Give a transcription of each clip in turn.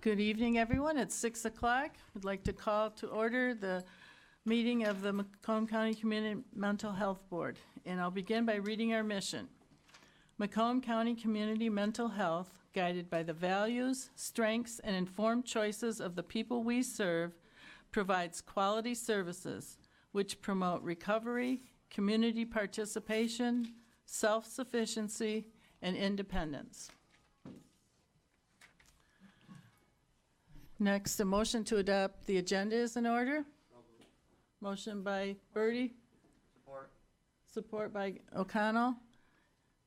Good evening, everyone. It's 6 o'clock. I'd like to call to order the meeting of the Macomb County Community Mental Health Board. And I'll begin by reading our mission. Macomb County Community Mental Health, guided by the values, strengths, and informed choices of the people we serve, provides quality services which promote recovery, community participation, self-sufficiency, and independence. Next, a motion to adopt the agenda is in order. Motion by Birdie. Support. Support by O'Connell.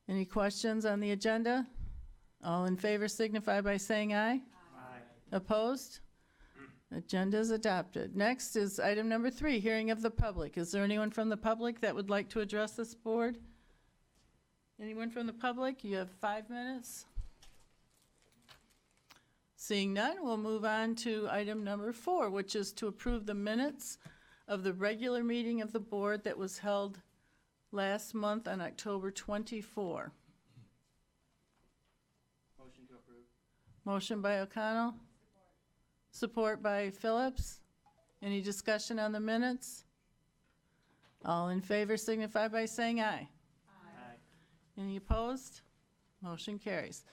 Any questions on the agenda? All in favor signify by saying aye. Aye. Opposed? Agenda is adopted. Next is item number 3, hearing of the public. Is there anyone from the public that would like to address this board? Anyone from the public? You have 5 minutes. Seeing none, we'll move on to item number 4, which is to approve the minutes of the regular meeting of the board that was held last month on October 24. Motion to approve. Motion by O'Connell. Support by Phillips. Any discussion on the minutes? All in favor signify by saying aye. Aye. Any opposed? Motion carries.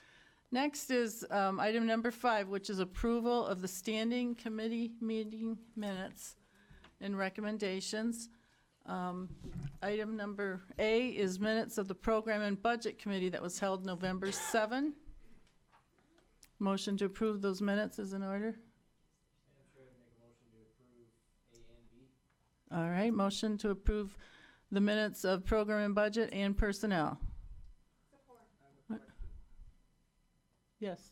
Next is item number 5, which is approval of the standing committee meeting minutes and recommendations. Item number A is minutes of the Program and Budget Committee that was held November 7. Motion to approve those minutes is in order. Madam Chair, I'd make a motion to approve A and B. All right, motion to approve the minutes of Program and Budget and Personnel. Yes,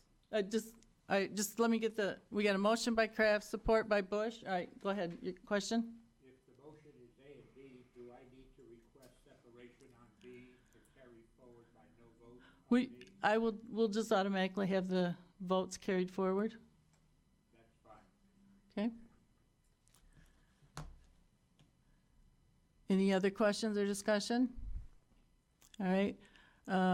just let me get we got a motion by Kraft, support by Bush. All right, go ahead, your question? If the motion is A and B, do I need to request separation on B to carry forward by no vote on B? We'll just automatically have the votes carried forward, That's fine. okay? Any other questions or discussion? All right,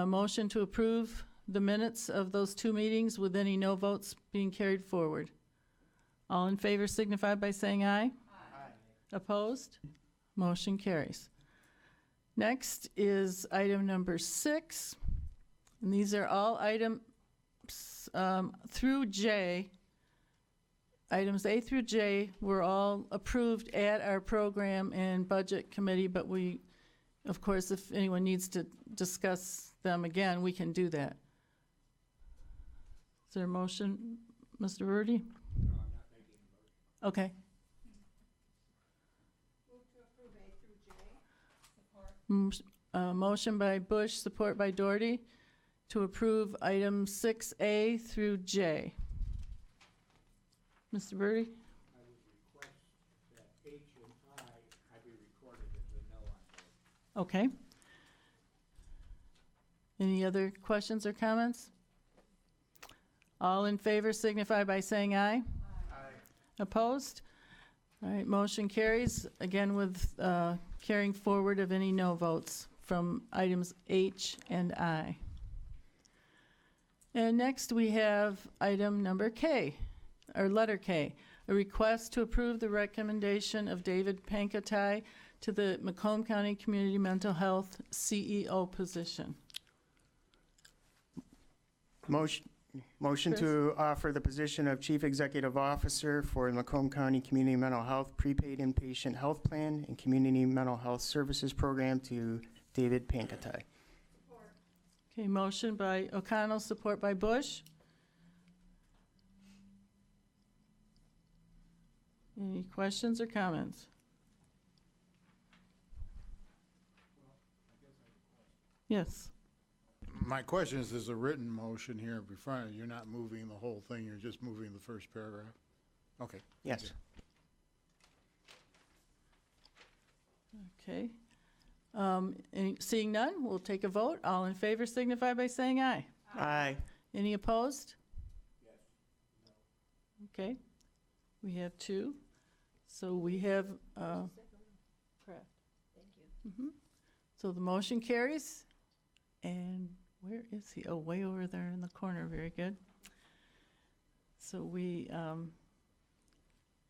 motion to approve the minutes of those 2 meetings with any no votes being carried forward. All in favor signify by saying aye. Aye. Opposed? Motion carries. Next is item number 6. And these are all items through J. Items A through J were all approved at our Program and Budget Committee, but we, of course, if anyone needs to discuss them again, we can do that. Is there a motion, Mr. Rudy? No, I'm not making a motion. Okay. Move to approve A through J. Support. Motion by Bush, support by Doherty, to approve items 6A through J. Mr. Birdie? I would request that H and I be recorded as a no on both. Okay. Any other questions or comments? All in favor signify by saying aye. Aye. Opposed? All right, motion carries, again with carrying forward of any no votes from items H and I. And next we have item number K, or letter K, a request to approve the recommendation of David Pankatai to the Macomb County Community Mental Health CEO position. Motion to offer the position of Chief Executive Officer for the Macomb County Community Mental Health Prepaid Inpatient Health Plan and Community Mental Health Services Program to David Pankatai. Support. Okay, motion by O'Connell, support by Bush. Any questions or comments? Yes. My question is, there's a written motion here before you. You're not moving the whole thing, you're just moving the first paragraph? Okay. Yes. Okay. Seeing none, we'll take a vote. All in favor signify by saying aye. Aye. Any opposed? Yes. Okay. We have 2. So we have, correct. Thank you. So the motion carries. And where is he? Oh, way over there in the corner. Very good. So we,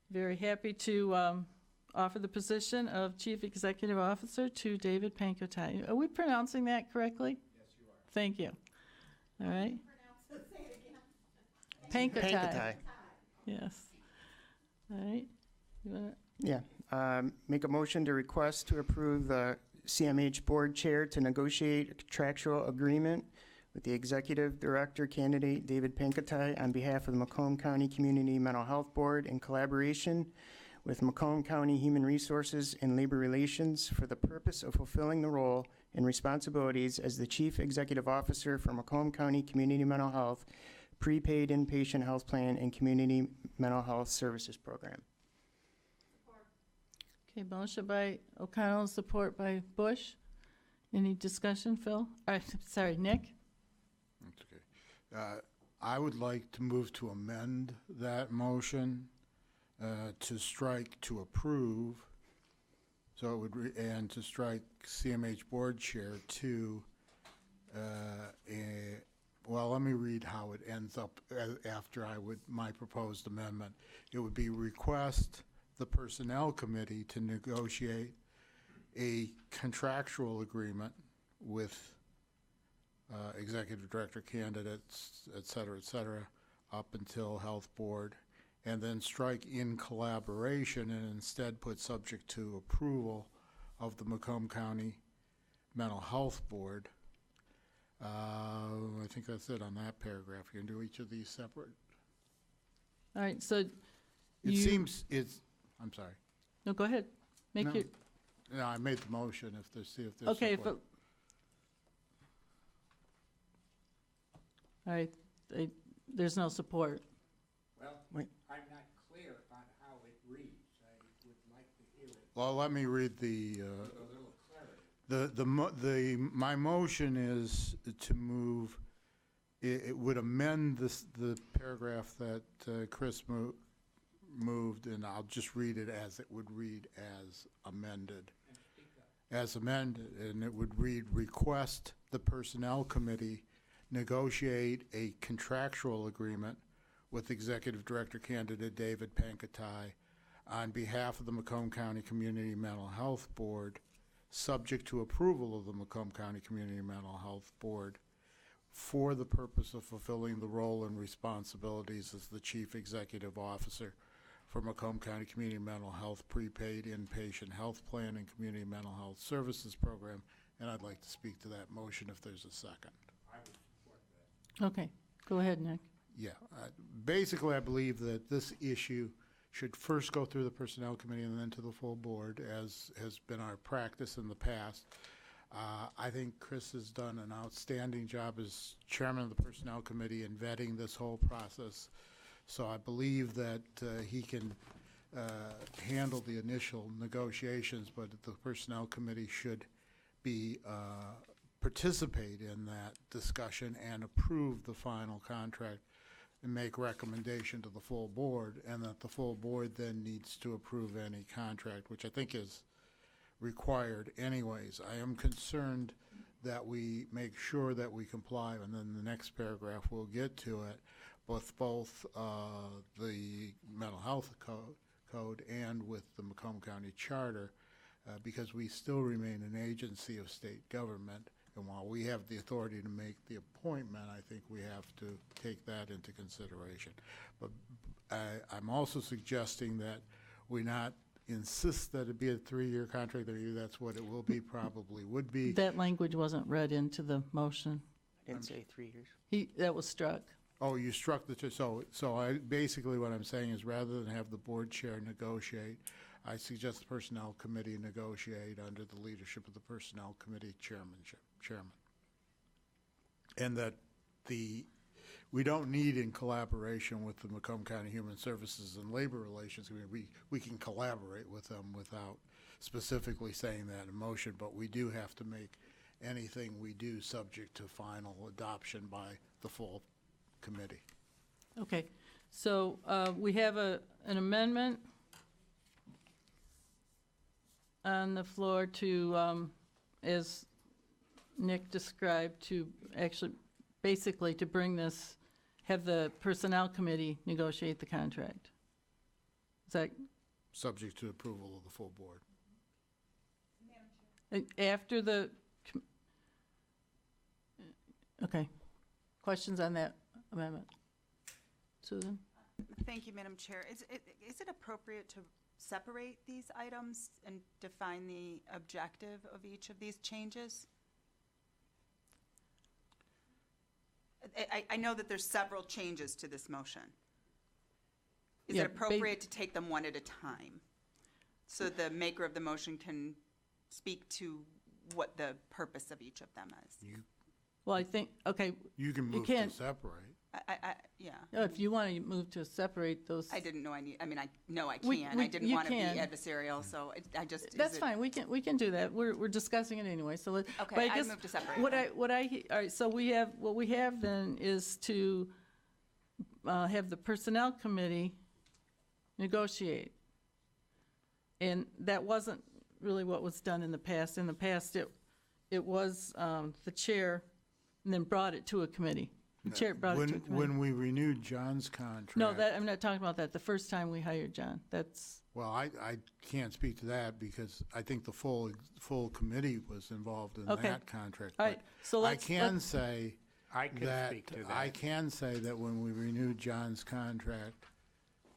very happy to offer the position of Chief Executive Officer to David Pankotai. Are we pronouncing that correctly? Yes, you are. Thank you. All right. Pronounce it, say it again. Pankotai. Yes. All right. You wanna- Yeah. Make a motion to request to approve the CMH Board Chair to negotiate a contractual agreement with the Executive Director candidate David Pankotai on behalf of the Macomb County Community Mental Health Board in collaboration with Macomb County Human Resources and Labor Relations for the purpose of fulfilling the role and responsibilities as the Chief Executive Officer for Macomb County Community Mental Health Prepaid Inpatient Health Plan and Community Mental Health Services Program. Okay, motion by O'Connell, support by Bush. Any discussion, Phil? Sorry, Nick? That's okay. I would like to move to amend that motion to strike to approve. So it would, and to strike CMH Board Chair to, well, let me read how it ends up after my proposed amendment. It would be request the Personnel Committee to negotiate a contractual agreement with executive director candidates, et cetera, up until Health Board, and then strike in collaboration and instead put subject to approval of the Macomb County Mental Health Board. I think that's it on that paragraph. You can do each of these separate. All right, so I'm sorry. no, go ahead. Make No. your, No, I made the motion if there's okay, support. all right, there's no support. Well, Wait. I'm not clear on how it reads. I would like to hear it Well, let me read the, with a little clarity. my motion is to move, it would amend the paragraph that Chris moved, and I'll just read it as it would read as amended. And speak up. As amended, and it would read, request the Personnel Committee negotiate a contractual agreement with Executive Director candidate David Pankotai on behalf of the Macomb County Community Mental Health Board, subject to approval of the Macomb County Community Mental Health Board, for the purpose of fulfilling the role and responsibilities as the Chief Executive Officer for Macomb County Community Mental Health Prepaid Inpatient Health Plan and Community Mental Health Services Program. And I'd like to speak to that motion if there's a second. I would support that. Okay, go ahead, Nick. Yeah, basically, I believe that this issue should first go through the Personnel Committee and then to the full board, as has been our practice in the past. I think Chris has done an outstanding job as chairman of the Personnel Committee in vetting this whole process. So I believe that he can handle the initial negotiations, but the Personnel Committee should be participate in that discussion and approve the final contract and make recommendation to the full board, and that the full board then needs to approve any contract, which I think is required anyways. I am concerned that we make sure that we comply, and then the next paragraph we'll get to it, with both the mental health code and with the Macomb County Charter, because we still remain an agency of state government. And while we have the authority to make the appointment, I think we have to take that into consideration. But I'm also suggesting that we not insist that it be a 3-year contract, or maybe that's what it will be, probably would be. That language wasn't read into the motion. I didn't say 3 years. That was struck. Oh, you struck the, so I, basically what I'm saying is rather than have the board chair negotiate, I suggest the Personnel Committee negotiate under the leadership of the Personnel Committee chairman. And that we don't need in collaboration with the Macomb County Human Services and Labor Relations. I mean, we can collaborate with them without specifically saying that in motion, but we do have to make anything we do subject to final adoption by the full committee. Okay, so we have an amendment on the floor to, as Nick described, to actually, basically to bring this, have the Personnel Committee negotiate the contract. Is that, Subject to approval of the full board. after the, okay. Questions on that amendment? Susan? Thank you, Madam Chair. Is it appropriate to separate these items and define the objective of each of these changes? I know that there's several changes to this motion. Is Yeah, it appropriate to take them one at a time? So the maker of the motion can speak to what the purpose of each of them is? Well, I think, okay, You can You move to can't- separate. Yeah. if you want to move to separate those. I didn't know I mean, I know I We- can. we- I didn't you want to be can. adversarial, so I just. is That's it- fine, we can do that, we're discussing it anyway, so let. but Okay, I guess move to separate What then. all right, so what we have then is to, have the Personnel Committee negotiate. And that wasn't really what was done in the past. In the past, it was, the chair, and then brought it to a committee. The chair brought it to a committee. When we renewed John's contract. No, I'm not talking about that, the first time we hired John, that's, Well, I can't speak to that because I think the full committee was involved in Okay. that contract. all right, so But let's. I can say I can that, speak to I that. can say that when we renewed John's contract,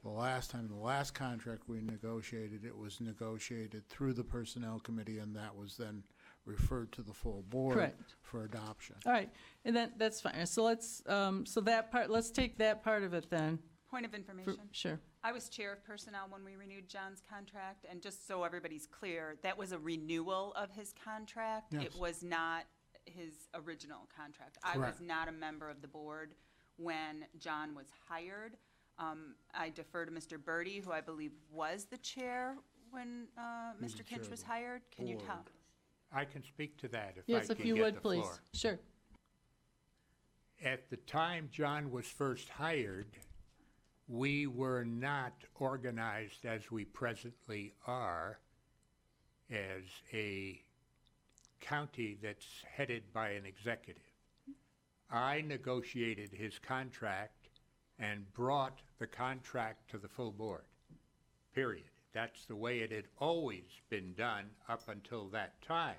the last contract we negotiated, it was negotiated through the Personnel Committee, and that was then referred to the full board Correct. for adoption. All right, and that's fine. So let's, so that part, let's take that part of it then. Point of for- information. Sure. I was chair of personnel when we renewed John's contract, and just so everybody's clear, that was a renewal of his contract. Yes. It was not his original contract. I Correct. was not a member of the board when John was hired. I defer to Mr. Birdie, who I believe was the chair when He's Mr. the chair Kinch of was the I Can you tell? board. I can speak to that if I Yes, can if you get would, the please. floor. Sure. At the time John was first hired, we were not organized as we presently are as a county that's headed by an executive. I negotiated his contract and brought the contract to the full board, period. That's the way it had always been done up until that time,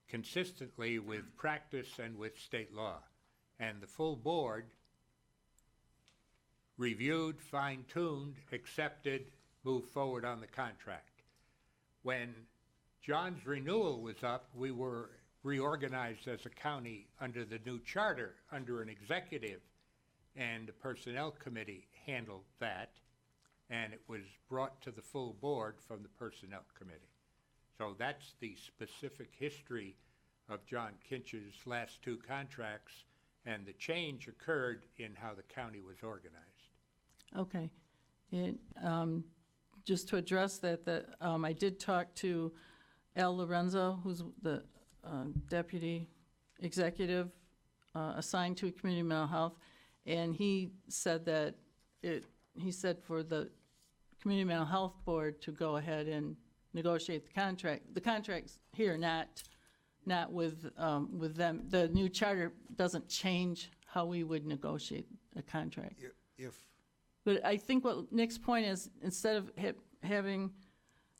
consistently with practice and with state law. And the full board reviewed, fine-tuned, accepted, moved forward on the contract. When John's renewal was up, we were reorganized as a county under the new charter, under an executive, and the Personnel Committee handled that, and it was brought to the full board from the Personnel Committee. So that's the specific history of John Kinch's last two contracts, and the change occurred in how the county was organized. Okay. And just to address that, I did talk to Al Lorenzo, who's the deputy executive assigned to community mental health, and he said that he said for the community mental health board to go ahead and negotiate the contract. The contract's here, not with them. The new charter doesn't change how we would negotiate a contract. But I think what Nick's point is, instead of having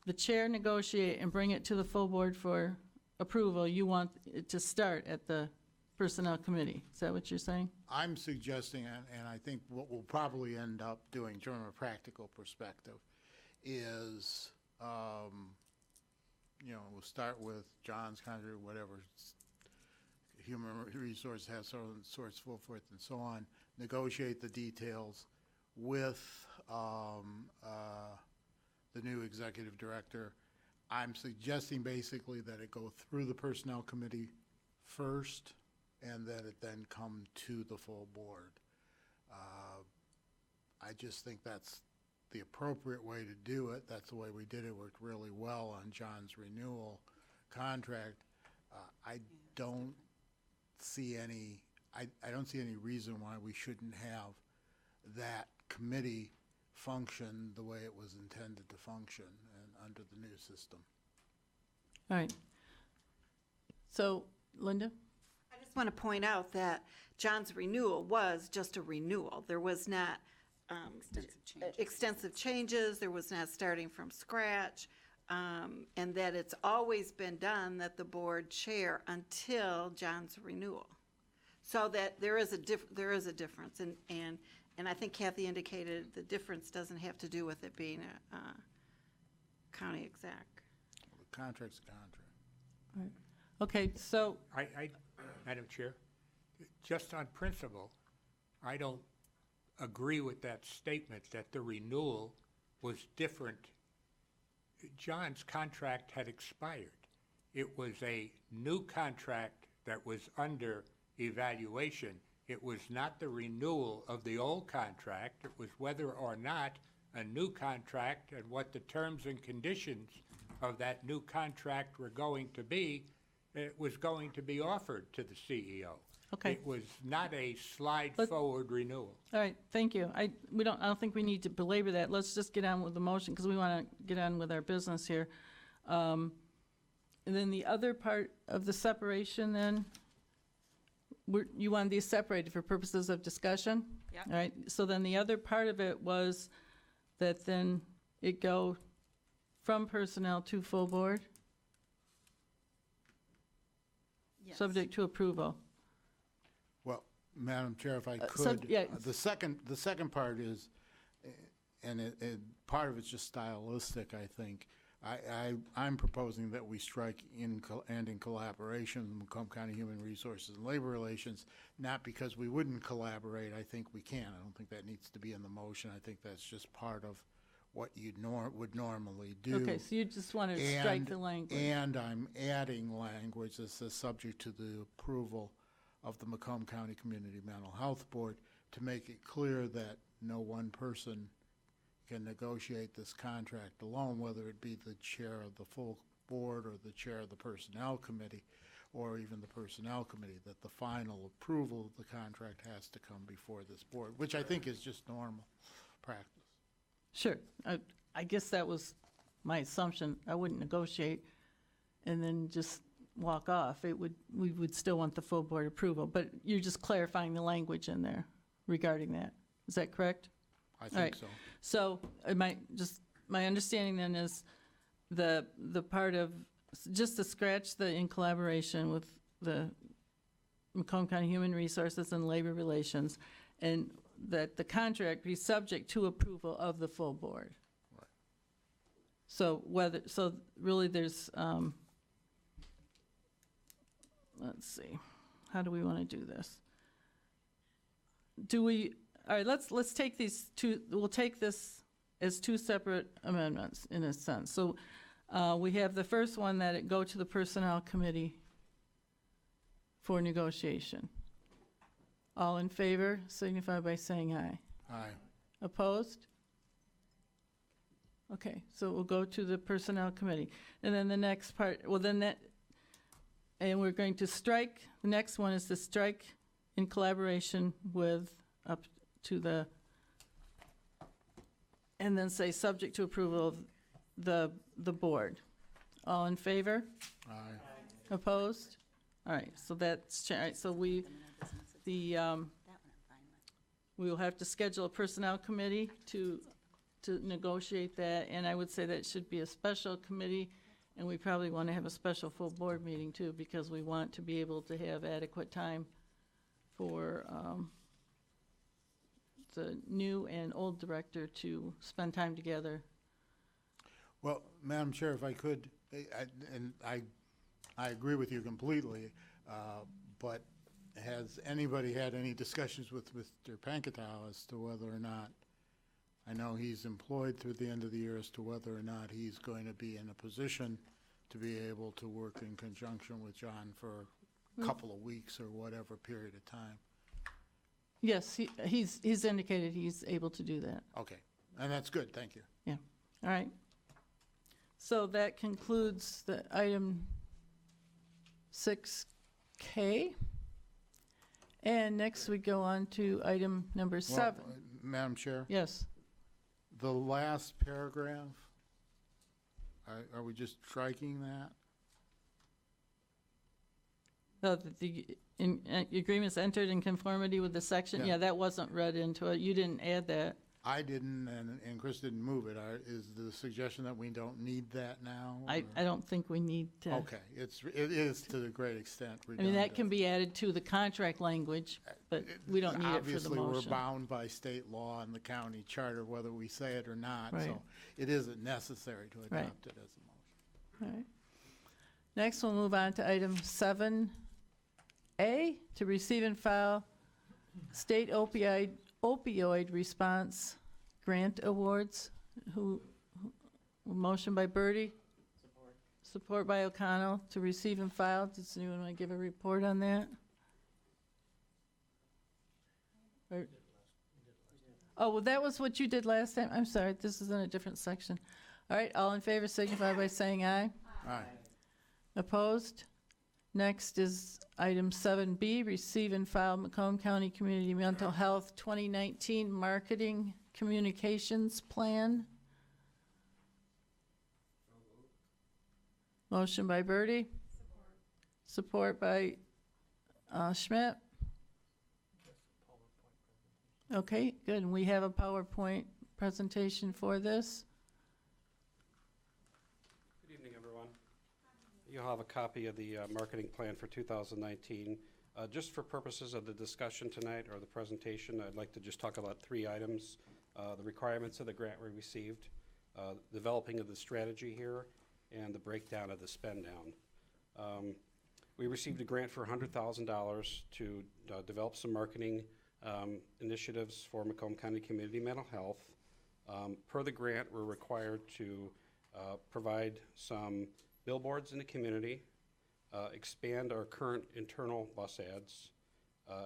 the chair negotiate and bring it to the full board for approval, you want it to start at the Personnel Committee. Is that what you're saying? I'm suggesting, and I think what we'll probably end up doing from a practical perspective is, we'll start with John's contract, whatever, human resource has so on, source, so forth, and so on, negotiate the details with the new executive director. I'm suggesting basically that it go through the Personnel Committee first, and that it then come to the full board. I just think that's the appropriate way to do it. That's the way we did it. Worked really well on John's renewal contract. I don't see any, I don't see any reason why we shouldn't have that committee function the way it was intended to function and under the new system. All right. So, Linda? I just want to point out that John's renewal was just a renewal. There was not Extensive changes. extensive changes, there was not starting from scratch, and that it's always been done that the board chair until John's renewal. So that there is a difference, and I think Kathy indicated the difference doesn't have to do with it being a county exec. The contract's a contract. Okay, so, Madam Chair, just on principle, I don't agree with that statement that the renewal was different. John's contract had expired. It was a new contract that was under evaluation. It was not the renewal of the old contract. It was whether or not a new contract and what the terms and conditions of that new contract were going to be, it was going to be offered to the CEO. Okay. It was not a slide Let- forward renewal. all right, thank you. I don't think we need to belabor that. Let's just get on with the motion, because we want to get on with our business here. And then the other part of the separation then, you want these separated for purposes of discussion? Yep. All right, so then the other part of it was that then it go from personnel to full board, Yes. subject to approval. Well, Madam Chair, if I so- could, yeah. the second part is, and part of it's just stylistic, I think. I'm proposing that we strike in collaboration with Macomb County Human Resources and Labor Relations, not because we wouldn't collaborate. I think we can. I don't think that needs to be in the motion. I think that's just part of what you would normally do. Okay, so you just want to strike the language. And I'm adding language that says subject to the approval of the Macomb County Community Mental Health Board to make it clear that no one person can negotiate this contract alone, whether it be the chair of the full board or the chair of the personnel committee, or even the personnel committee, that the final approval of the contract has to come before this board, which I think is just normal practice. Sure, I guess that was my assumption. I wouldn't negotiate and then just walk off. We would still want the full board approval, but you're just clarifying the language in there regarding that. Is that correct? I right. think so. So, my understanding then is the part of, just to scratch the in collaboration with the Macomb County Human Resources and Labor Relations, and that the contract be subject to approval of the full board. Right. So really there's, let's see, how do we want to do this? All right, let's take these two, we'll take this as two separate amendments in a sense. So we have the first one, that it go to the Personnel Committee for negotiation. All in favor signify by saying aye. Aye. Opposed? Okay, so we'll go to the Personnel Committee. And then the next part, and we're going to strike, the next one is to strike in collaboration with up to and then say subject to approval of the board. All in favor? Aye. Opposed? All right, so that's, all right, so we will have to schedule a personnel committee to negotiate that, and I would say that should be a special committee, and we probably want to have a special full board meeting too, because we want to be able to have adequate time for the new and old director to spend time together. Well, Madam Chair, if I could, I agree with you completely, but has anybody had any discussions with Mr. Pankatow as to whether or not, I know he's employed through the end of the year, as to whether or not he's going to be in a position to be able to work in conjunction with John for a couple of weeks or whatever period of time? Yes, he's indicated he's able to do that. Okay, and that's good, thank you. Yeah, all right. So that concludes the item 6K. And next we go on to item number 7. Well, Madam Chair? Yes, The last paragraph, are we just striking that? Agreements entered in conformity with the section, Yeah. yeah, that wasn't read into it, you didn't add that. I didn't, and Chris didn't move it. Is the suggestion that we don't need that now? I or- don't think we need to. Okay, it is to a great extent I mean, that redundant. can be added to the contract language, but we don't need it for the Obviously, we're motion. bound by state law and the county charter, whether we say it or not, Right. so it isn't necessary to Right. adopt it as a motion. All right. Next, we'll move on to item 7A, to receive and file state opioid response grant awards. Motion by Birdie? Support by O'Connell to receive and file. Does anyone want to give a report on that? Oh, well, that was what you did last time. I'm sorry, this is in a different section. All right, all in favor signify by saying aye. Aye. Opposed? Next is item 7B, receive and file Macomb County Community Mental Health 2019 Marketing Communications Plan. Motion by Birdie. Support by Schmidt. Okay, good. And we have a PowerPoint presentation for this. Good evening, everyone. You'll have a copy of the marketing plan for 2019. Just for purposes of the discussion tonight or the presentation, I'd like to just talk about 3 items. The requirements of the grant we received, developing of the strategy here, and the breakdown of the spend down. We received a grant for $100,000 to develop some marketing initiatives for Macomb County Community Mental Health. Per the grant, we're required to provide some billboards in the community, expand our current internal bus ads,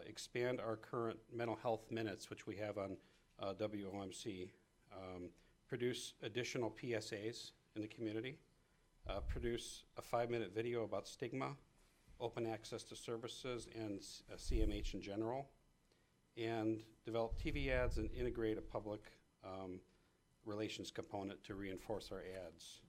expand our current mental health minutes, which we have on WOMC, produce additional PSAs in the community, produce a 5-minute video about stigma, open access to services, and CMH in general, and develop TV ads and integrate a public relations component to reinforce our ads.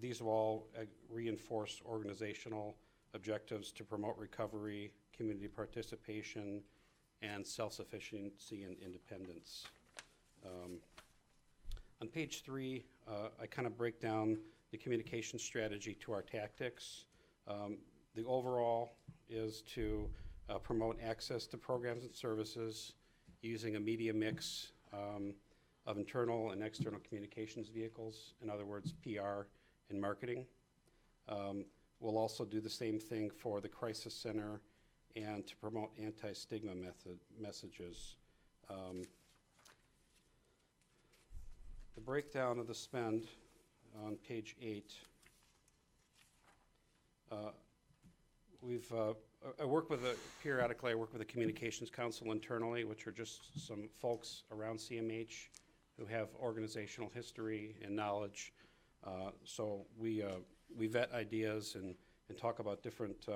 These will all reinforce organizational objectives to promote recovery, community participation, and self-sufficiency and independence. On page 3, I kind of break down the communication strategy to our tactics. The overall is to promote access to programs and services using a media mix of internal and external communications vehicles, in other words, PR and marketing. We'll also do the same thing for the Crisis Center and to promote anti-stigma messages. The breakdown of the spend on page 8. Periodically I work with the Communications Council internally, which are just some folks around CMH who have organizational history and knowledge. So we vet ideas and talk about different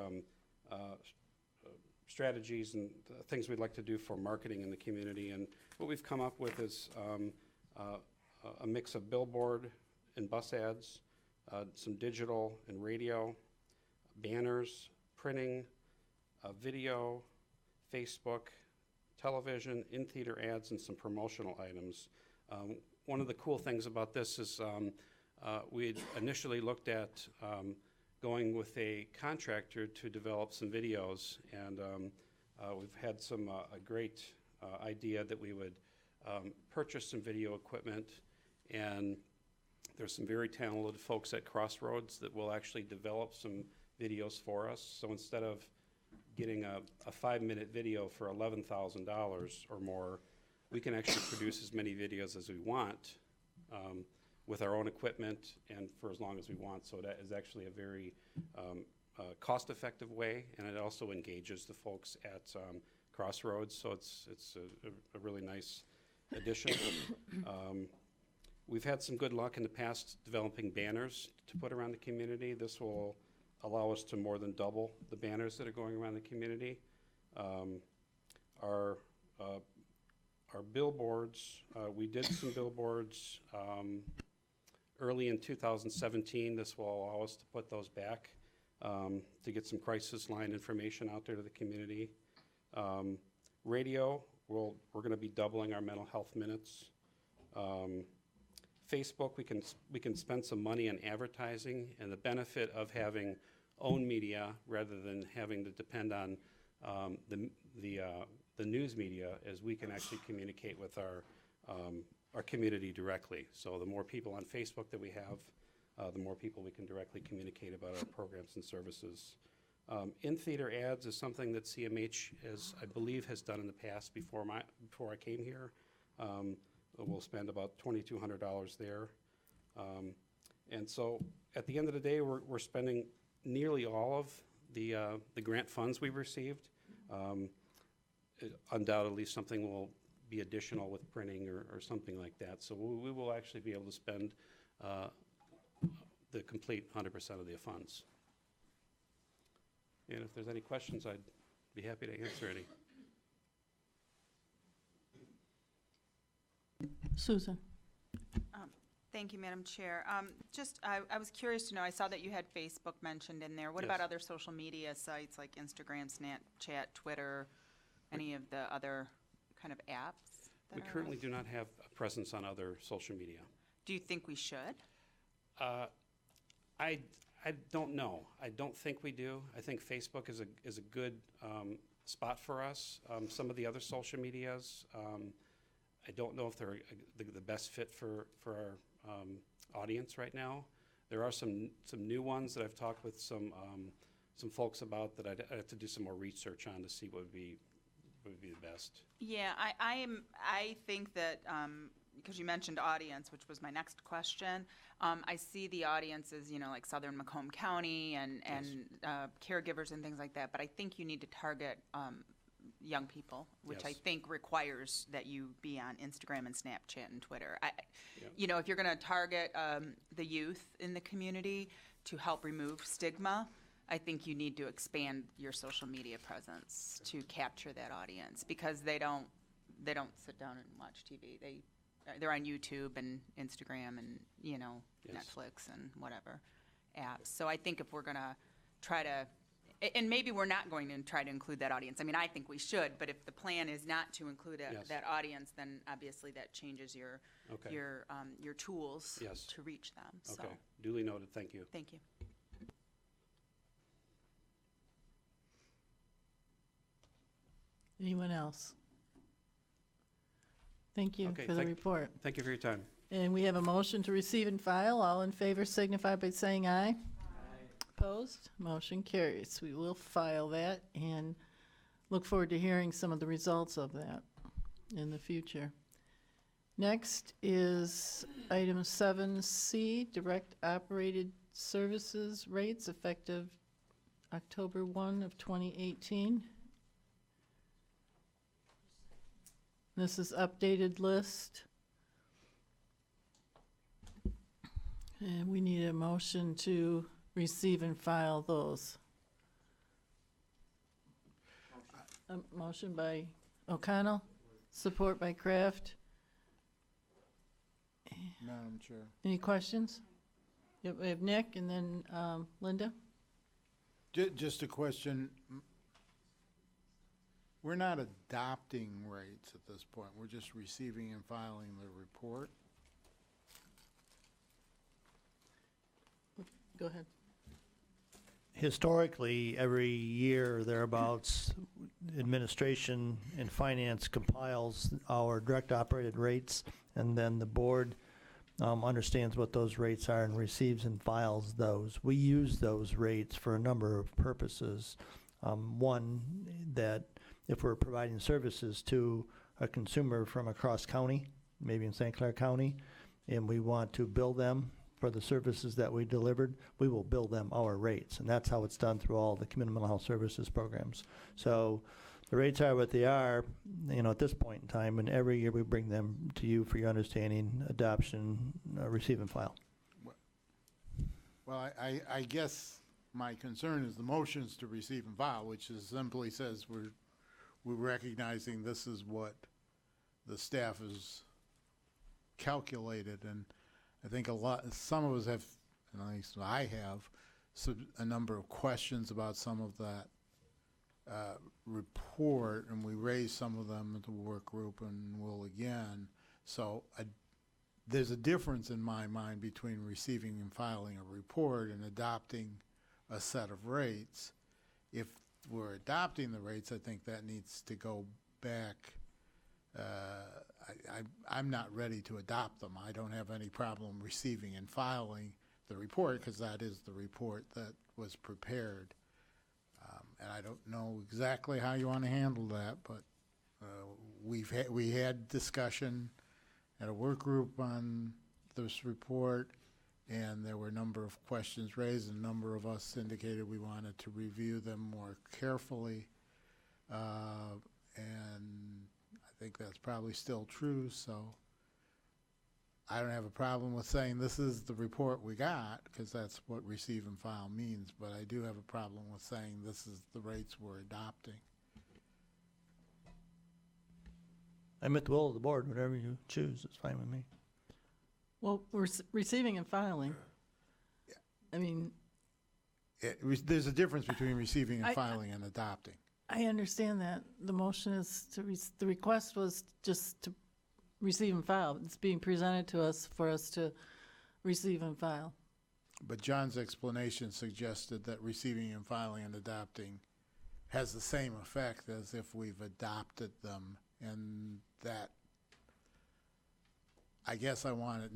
strategies and things we'd like to do for marketing in the community. And what we've come up with is a mix of billboard and bus ads, some digital and radio, banners, printing, video, Facebook, television, in-theater ads, and some promotional items. One of the cool things about this is we had initially looked at going with a contractor to develop some videos, and we've had some a great idea that we would purchase some video equipment, and there's some very talented folks at Crossroads that will actually develop some videos for us. So instead of getting a 5-minute video for $11,000 or more, we can actually produce as many videos as we want with our own equipment and for as long as we want. So that is actually a very cost-effective way, and it also engages the folks at Crossroads. So it's a really nice addition. We've had some good luck in the past developing banners to put around the community. This will allow us to more than double the banners that are going around the community. Our billboards, we did some billboards early in 2017. This will allow us to put those back to get some crisis line information out there to the community. Radio, we're going to be doubling our mental health minutes. Facebook, we can spend some money on advertising, and the benefit of having own media rather than having to depend on the news media is we can actually communicate with our community directly. So the more people on Facebook that we have, the more people we can directly communicate about our programs and services. In-theater ads is something that CMH I believe, has done in the past before I came here. We'll spend about $2,200 there. And so at the end of the day, we're spending nearly all of the grant funds we've received. Undoubtedly, something will be additional with printing or something like that. So we will actually be able to spend the complete 100% of the funds. And if there's any questions, I'd be happy to answer any. Susan? Thank you, Madam Chair. I was curious to know, I saw that you had Facebook mentioned in there. What about Yes. other social media sites like Instagram, Snapchat, Twitter, any of the other kind of apps? We currently do not have a presence on other social media. Do you think we should? I don't know. I don't think we do. I think Facebook is a good spot for us. Some of the other social medias, I don't know if they're the best fit for our audience right now. There are some new ones that I've talked with some folks about that I'd have to do some more research on to see what would be the best. Yeah, I think that, because you mentioned audience, which was my next question, I see the audiences, like Southern Macomb County and caregivers and things like that, but I think you need to target young people, which I Yes. think requires that you be on Instagram and Snapchat and Twitter. Yeah. If you're going to target the youth in the community to help remove stigma, I think you need to expand your social media presence to capture that audience, because they don't sit down and watch TV. They're on YouTube and Instagram and Yes. Netflix and whatever apps. So I think if we're gonna try to, and maybe we're not going to try to include that audience. I mean, I think we should, but if the plan is not to include Yes. that audience, then obviously that changes your Okay. your tools Yes. to reach them. So Okay. Duly noted. Thank you. thank you. Anyone else? Thank you Okay, for the report. Thank you for your time. And we have a motion to receive and file. All in favor signify by saying aye. Opposed? Motion carries. We will file that and look forward to hearing some of the results of that in the future. Next is item 7C, direct operated services rates effective October 1 of 2018. This is updated list. And we need a motion to receive and file those. A motion by O'Connell, support by Kraft. Madam Chair. Any questions? Yep, we have Nick and then Linda. Just a question. We're not adopting rates at this point. We're just receiving and filing the report. Go ahead. Historically, every year thereabouts, administration and finance compiles our direct operated rates, and then the board understands what those rates are and receives and files those. We use those rates for a number of purposes. One, that if we're providing services to a consumer from across county, maybe in St. Clair County, and we want to bill them for the services that we delivered, we will bill them our rates. And that's how it's done through all the community mental health services programs. So the rates are what they are, at this point in time, and every year we bring them to you for your understanding, adoption, receive and file. Well, I guess my concern is the motions to receive and file, which is simply says we're recognizing this is what the staff has calculated, and I think some of us have, and at least I have, a number of questions about some of that report, and we raised some of them at the work group and will again. So there's a difference in my mind between receiving and filing a report and adopting a set of rates. If we're adopting the rates, I think that needs to go back. I'm not ready to adopt them. I don't have any problem receiving and filing the report because that is the report that was prepared. And I don't know exactly how you want to handle that, but we had discussion at a work group on this report, and there were a number of questions raised, and a number of us indicated we wanted to review them more carefully. And I think that's probably still true, so I don't have a problem with saying this is the report we got, because that's what receive and file means, but I do have a problem with saying this is the rates we're adopting. I'm at the will of the board. Whatever you choose is fine with me. Well, we're receiving and filing. I mean, There's a difference between receiving and I- filing and adopting. I understand that. The motion is to, the request was just to receive and file. It's being presented to us for us to receive and file. But John's explanation suggested that receiving and filing and adopting has the same effect as if we've adopted them, and that, I guess I want it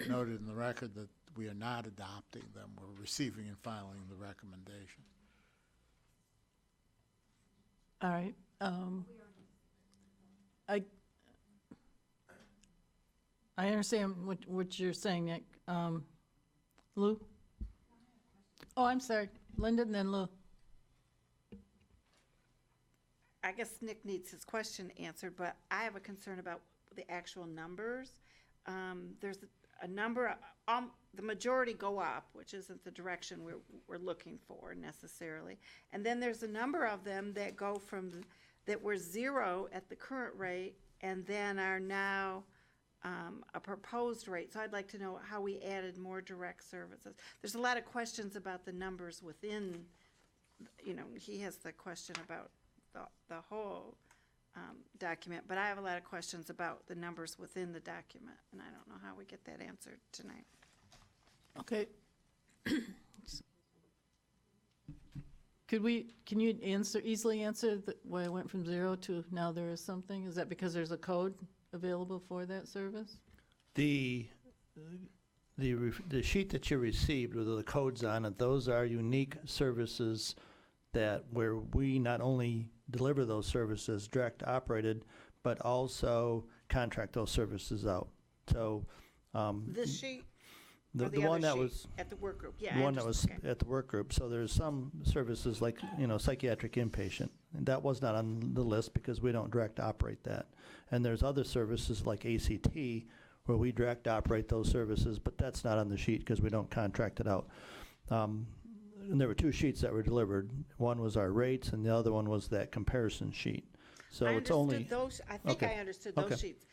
noted in the record that we are not adopting them. We're receiving and filing the recommendation. All right. I understand what you're saying, Nick. Lou? Oh, I'm sorry. Linda and then Lou. I guess Nick needs his question answered, but I have a concern about the actual numbers. There's a number, the majority go up, which isn't the direction we're looking for necessarily. And then there's a number of them that go from, that were zero at the current rate and then are now a proposed rate. So I'd like to know how we added more direct services. There's a lot of questions about the numbers within, he has the question about the whole document, but I have a lot of questions about the numbers within the document, and I don't know how we get that answered tonight. Okay. Can you easily answer why it went from zero to now there is something? Is that because there's a code available for that service? The sheet that you received with the codes on it, those are unique services that where we not only deliver those services direct operated, but also contract those services out. So This sheet? the or the one other that sheet was at the work group, yeah. the one that was okay. at the work group. So there's some services like psychiatric inpatient, and that was not on the list because we don't direct operate that. And there's other services like ACT where we direct operate those services, but that's not on the sheet because we don't contract it out. And there were two sheets that were delivered. One was our rates, and the other one was that comparison sheet. So it's only those, I think okay, I understood those okay. sheets.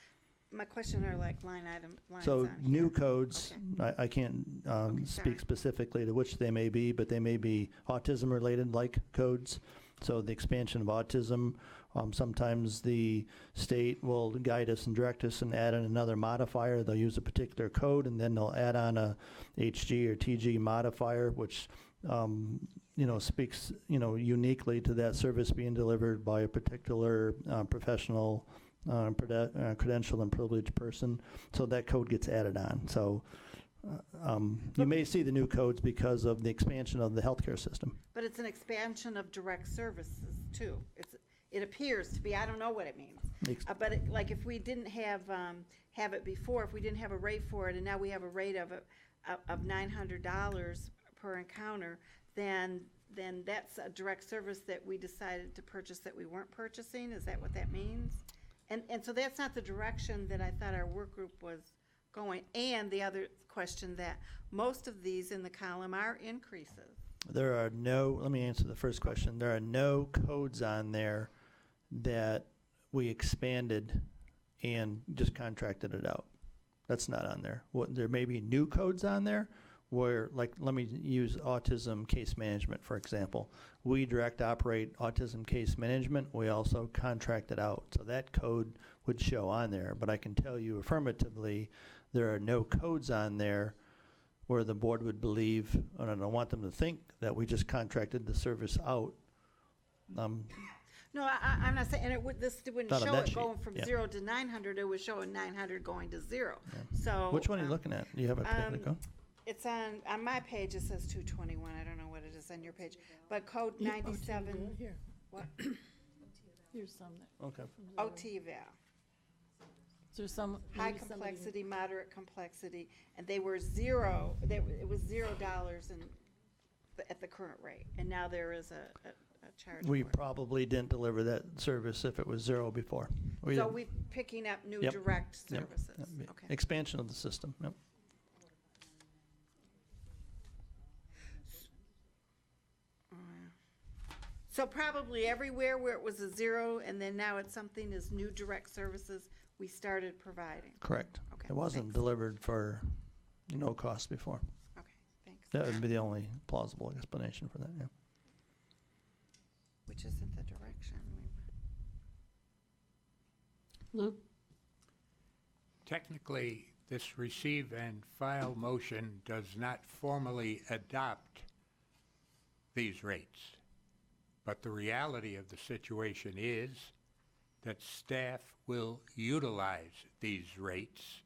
My question are like lines so on new here. codes. Okay. I can't sorry. speak specifically to which they may be, but they may be autism related like codes. So the expansion of autism. Sometimes the state will guide us and direct us and add in another modifier. They'll use a particular code, and then they'll add on a HG or TG modifier, which speaks uniquely to that service being delivered by a particular professional, credentialed and privileged person. So that code gets added on. So you may see the new codes because of the expansion of the healthcare system. But it's an expansion of direct services too. It appears to be, I don't know what it means. But like if we didn't have it before, if we didn't have a rate for it and now we have a rate of $900 per encounter, then that's a direct service that we decided to purchase that we weren't purchasing? Is that what that means? And so that's not the direction that I thought our work group was going. And the other question that most of these in the column are increases. There are no, let me answer the first question. There are no codes on there that we expanded and just contracted it out. That's not on there. There may be new codes on there where, like, let me use autism case management, for example. We direct operate autism case management. We also contract it out. So that code would show on there. But I can tell you affirmatively, there are no codes on there where the board would believe, and I don't want them to think that we just contracted the service out. No, I'm not saying, and this wouldn't Not on show that it sheet, going from yeah. 0 to 900, it was showing 900 going to 0. So. Which one are you looking at? Do you have a particular code? It's on my page, it says 221, I don't know what it is on your page, but code Yeah, 97, Here, what, here's some that. Okay. OT val. Is there some? High maybe somebody- complexity, moderate complexity, and they were zero, it was $0 at the current rate, and now there is a charge We for it. probably didn't deliver that service if it was 0 before. We So didn't. we picking up new Yep. direct Yep. services, Yep. okay. Expansion of the system, yep. So probably everywhere where it was a 0, and then now it's something is new direct services, we started providing. Correct. Okay, It wasn't thanks. delivered for no cost before. Okay, thanks. That would be the only plausible explanation for that, yeah. Which isn't the direction we Lou? Technically, this receive and file motion does not formally adopt these rates. But the reality of the situation is that staff will utilize these rates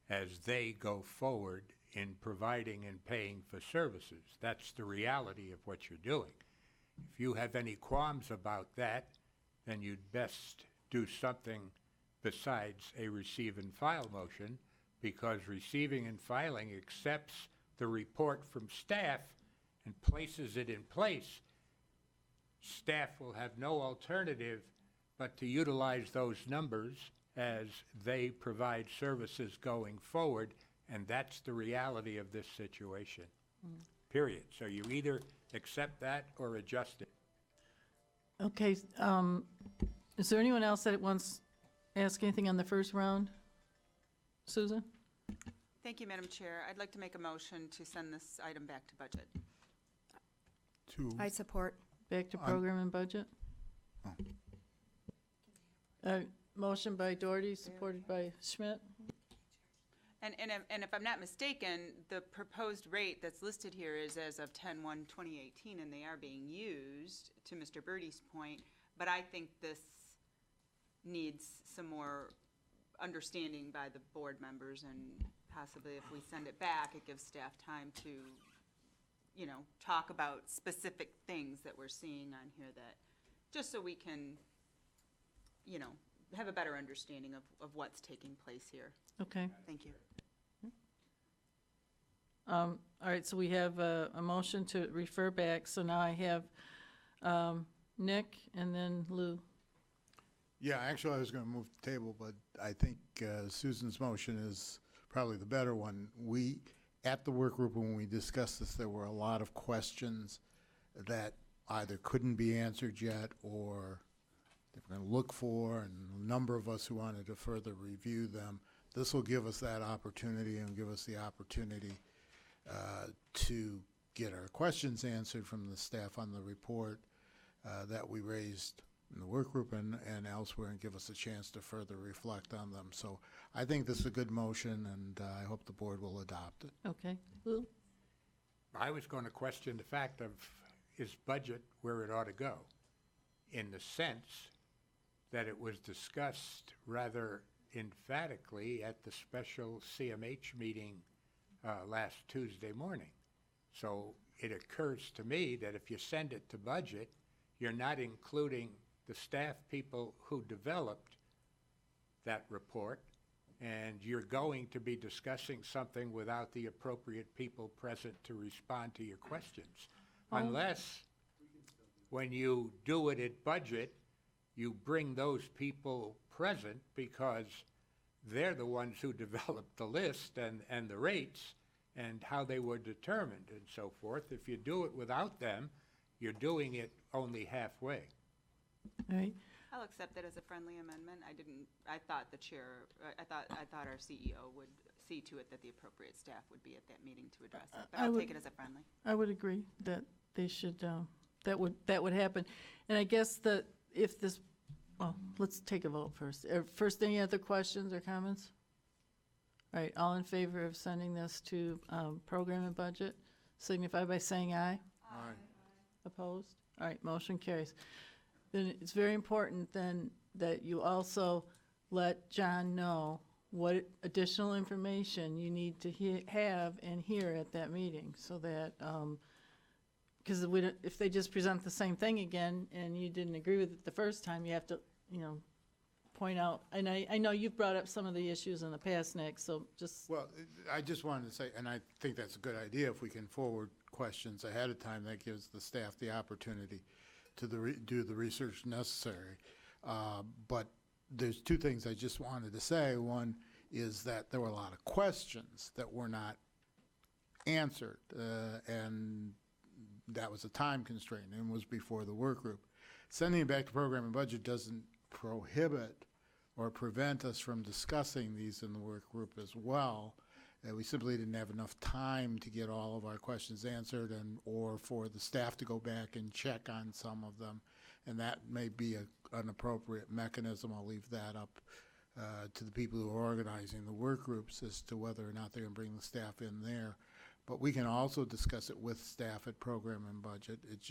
as they go forward in providing and paying for services. That's the reality of what you're doing. If you have any qualms about that, then you'd best do something besides a receive and file motion, because receiving and filing accepts the report from staff and places it in place. Staff will have no alternative but to utilize those numbers as they provide services going forward, and that's the reality of this situation. Period. So you either accept that or adjust it. Okay, is there anyone else that wants to ask anything on the first round? Susan? Thank you, Madam Chair. I'd like to make a motion to send this item back to budget. I support. Back to program and budget? Motion by Doherty, supported by Schmidt. And if I'm not mistaken, the proposed rate that's listed here is as of 10/1/2018, and they are being used, to Mr. Birdie's point, but I think this needs some more understanding by the board members, and possibly if we send it back, it gives staff time to, you know, talk about specific things that we're seeing on here that, just so we can, you know, have a better understanding of what's taking place here. Okay. Thank you. All right, so we have a motion to refer back, so now I have Nick and then Lou. Yeah, actually, I was going to move the table, but I think Susan's motion is probably the better one. We, at the work group, when we discussed this, there were a lot of questions that either couldn't be answered yet or they were going to look for, and a number of us who wanted to further review them. This will give us that opportunity and give us the opportunity to get our questions answered from the staff on the report that we raised in the work group and elsewhere, and give us a chance to further reflect on them. So I think this is a good motion, and I hope the board will adopt it. Okay, Lou? I was going to question the fact of, is budget where it ought to go, in the sense that it was discussed rather emphatically at the special CMH meeting last Tuesday morning. So it occurs to me that if you send it to budget, you're not including the staff people who developed that report, and you're going to be discussing something without the appropriate people present to respond to your questions. Unless, when you do it at budget, you bring those people present because they're the ones who developed the list and the rates and how they were determined and so forth. If you do it without them, you're doing it only halfway. All right, I'll accept it as a friendly amendment. I thought the chair, I thought our CEO would see to it that the appropriate staff would be at that meeting to address it. But I I'll would- take it as a friendly. I would agree that they should, that would happen. And I guess that if this, well, let's take a vote first. First, any other questions or comments? All right, all in favor of sending this to program and budget, signify by saying aye. Aye. Opposed? All right, motion carries. Then it's very important then that you also let John know what additional information you need to have and hear at that meeting, so that, because if they just present the same thing again and you didn't agree with it the first time, you have to, point out, and I know you've brought up some of the issues in the past, Nick, so just, Well, I just wanted to say, and I think that's a good idea, if we can forward questions ahead of time, that gives the staff the opportunity to do the research necessary. But there's two things I just wanted to say. One is that there were a lot of questions that were not answered, and that was a time constraint and was before the work group. Sending it back to program and budget doesn't prohibit or prevent us from discussing these in the work group as well. We simply didn't have enough time to get all of our questions answered, or for the staff to go back and check on some of them. And that may be an appropriate mechanism. I'll leave that up to the people who are organizing the work groups as to whether or not they're going to bring the staff in there. But we can also discuss it with staff at program and budget. It's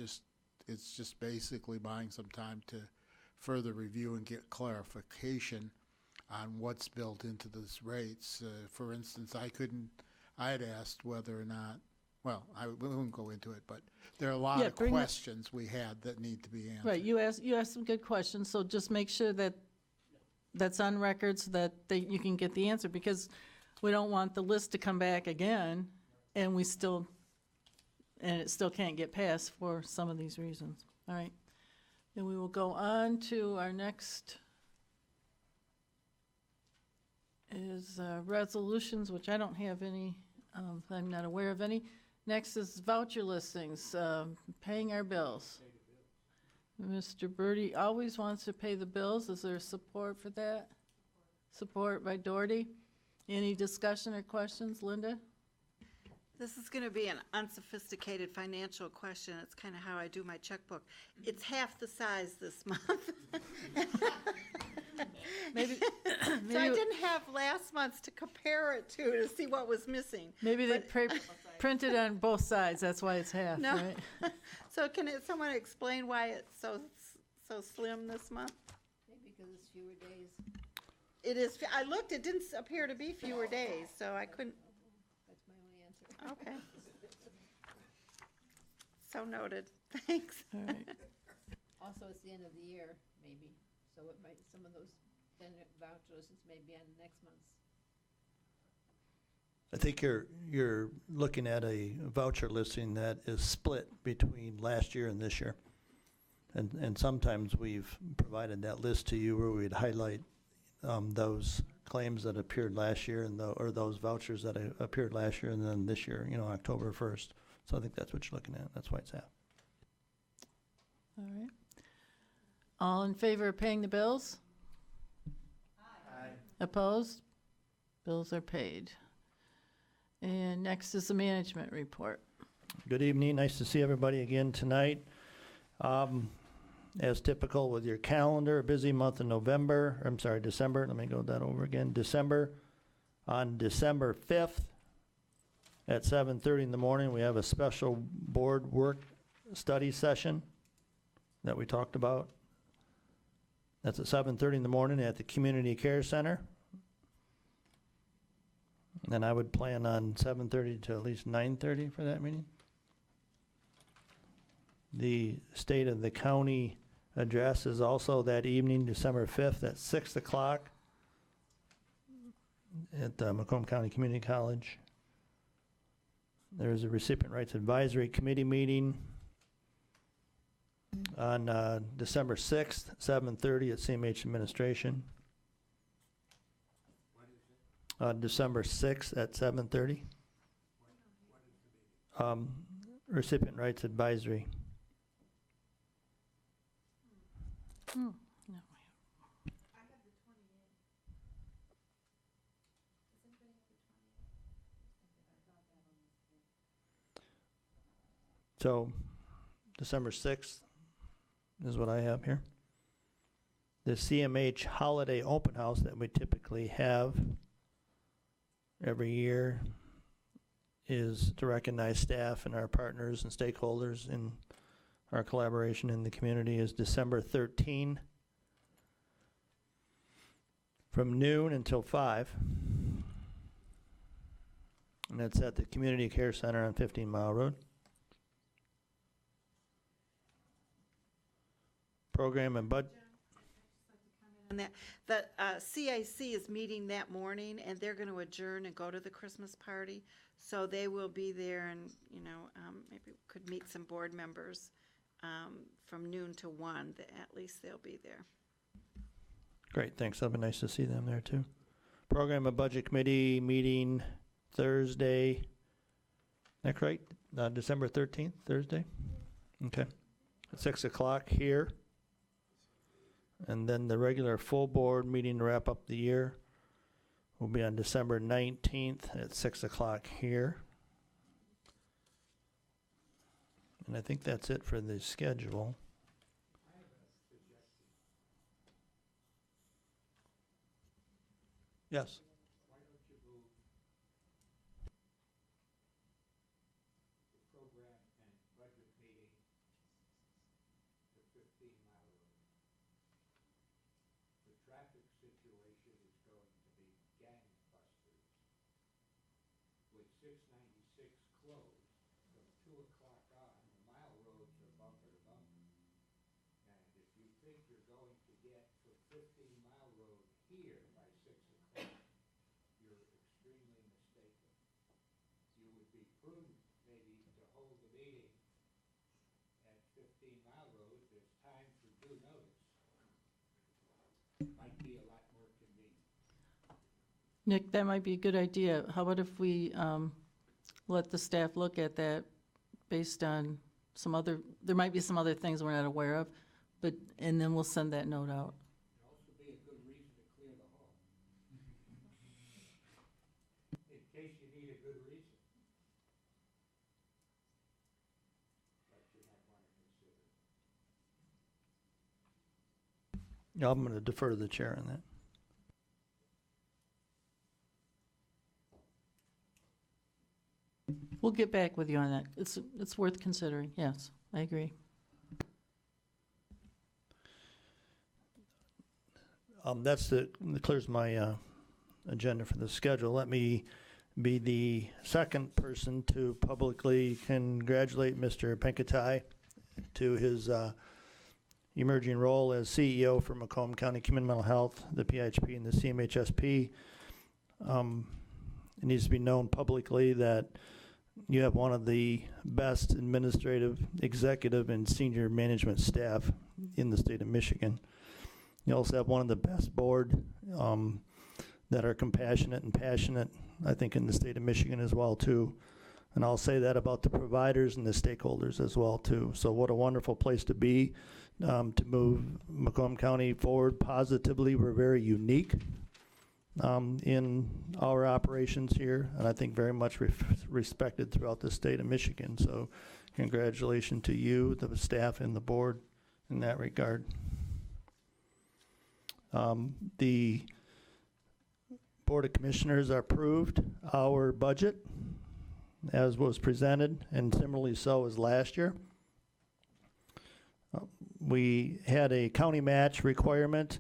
just basically buying some time to further review and get clarification on what's built into those rates. For instance, I had asked whether or not, well, we won't go into it, but there are a lot of questions we had that need to be answered. right, you asked some good questions, so just make sure that that's on record so that you can get the answer, because we don't want the list to come back again and it still can't get passed for some of these reasons. All right. Then we will go on to our next is resolutions, which I don't have any, I'm not aware of any. Next is voucher listings, paying our bills. Mr. Birdie always wants to pay the bills. Is there support for that? Support by Doherty. Any discussion or questions, Linda? This is going to be an unsophisticated financial question. It's kind of how I do my checkbook. It's half the size this month. Maybe, So I didn't have last month's to compare it to see what was missing. maybe they printed on both sides, that's why it's half, No. right? So can someone explain why it's so slim this month? Maybe because it's fewer days. It is, I looked, it didn't appear to be fewer days, so I couldn't, That's my only answer. okay. So noted, thanks. All right. Also, it's the end of the year, maybe, so it might, some of those then vouchers may be on next month's. I think you're looking at a voucher listing that is split between last year and this year. And sometimes we've provided that list to you where we'd highlight those claims that appeared last year or those vouchers that appeared last year and then this year, October 1st. So I think that's what you're looking at. That's why it's half. All right. All in favor of paying the bills? Aye. Opposed? Bills are paid. And next is the management report. Good evening. Nice to see everybody again tonight. As typical with your calendar, a busy month in December. Let me go that over again. December. On December 5th at 7:30 in the morning, we have a special board work study session that we talked about. That's at 7:30 in the morning at the Community Care Center. And I would plan on 7:30 to at least 9:30 for that meeting. The State of the County address is also that evening, December 5th at 6 o'clock at Macomb County Community College. There's a Recipient Rights Advisory Committee meeting on December 6th, 7:30 at CMH Administration. December 6th at 7:30. Recipient Rights Advisory. No, So, December 6th is what I have here. The CMH Holiday Open House that we typically have every year is to recognize staff and our partners and stakeholders in our collaboration in the community is December 13 from noon until 5. And that's at the Community Care Center on 15 Mile Road. Program and budget. And that, the CIC is meeting that morning, and they're going to adjourn and go to the Christmas party. So they will be there, and, you know, maybe we could meet some board members from noon to 1. At least they'll be there. Great, thanks. That'll be nice to see them there too. Program and Budget Committee meeting Thursday. Is that right? December 13th, Thursday? Okay. At 6 o'clock here. And then the regular full board meeting to wrap up the year will be on December 19th at 6 o'clock here. And I think that's it for the schedule. Yes. Why don't you move the program and budget meeting to 15 Mile Road? The traffic situation is going to be gangbusters. With 696 closed from 2 o'clock on, the Mile Roads are bumper to bumper. And if you think you're going to get from 15 Mile Road here by 6 o'clock, you're extremely mistaken. You would be prudent maybe to hold the meeting at 15 Mile Road. There's time for due notice. Might be a lot more convenient. Nick, that might be a good idea. How about if we let the staff look at that based on some other, there might be some other things we're not aware of, but, and then we'll send that note out. It'd also be a good reason to clear the hall. In case you need a good reason. That you might want to consider. Yeah, I'm going to defer to the chair on that. We'll get back with you on that. It's worth considering. Yes, I agree. That clears my agenda for the schedule. Let me be the second person to publicly congratulate Mr. Penkatai to his emerging role as CEO for Macomb County Community Mental Health, the PIHP, and the CMHSP. It needs to be known publicly that you have one of the best administrative, executive, and senior management staff in the state of Michigan. You also have one of the best board that are compassionate and passionate, I think, in the state of Michigan as well, too. And I'll say that about the providers and the stakeholders as well, too. So what a wonderful place to be, to move Macomb County forward positively. We're very unique in our operations here, and I think very much respected throughout the state of Michigan. So congratulations to you, the staff, and the board in that regard. The Board of Commissioners approved our budget as was presented, and similarly so as last year. We had a county match requirement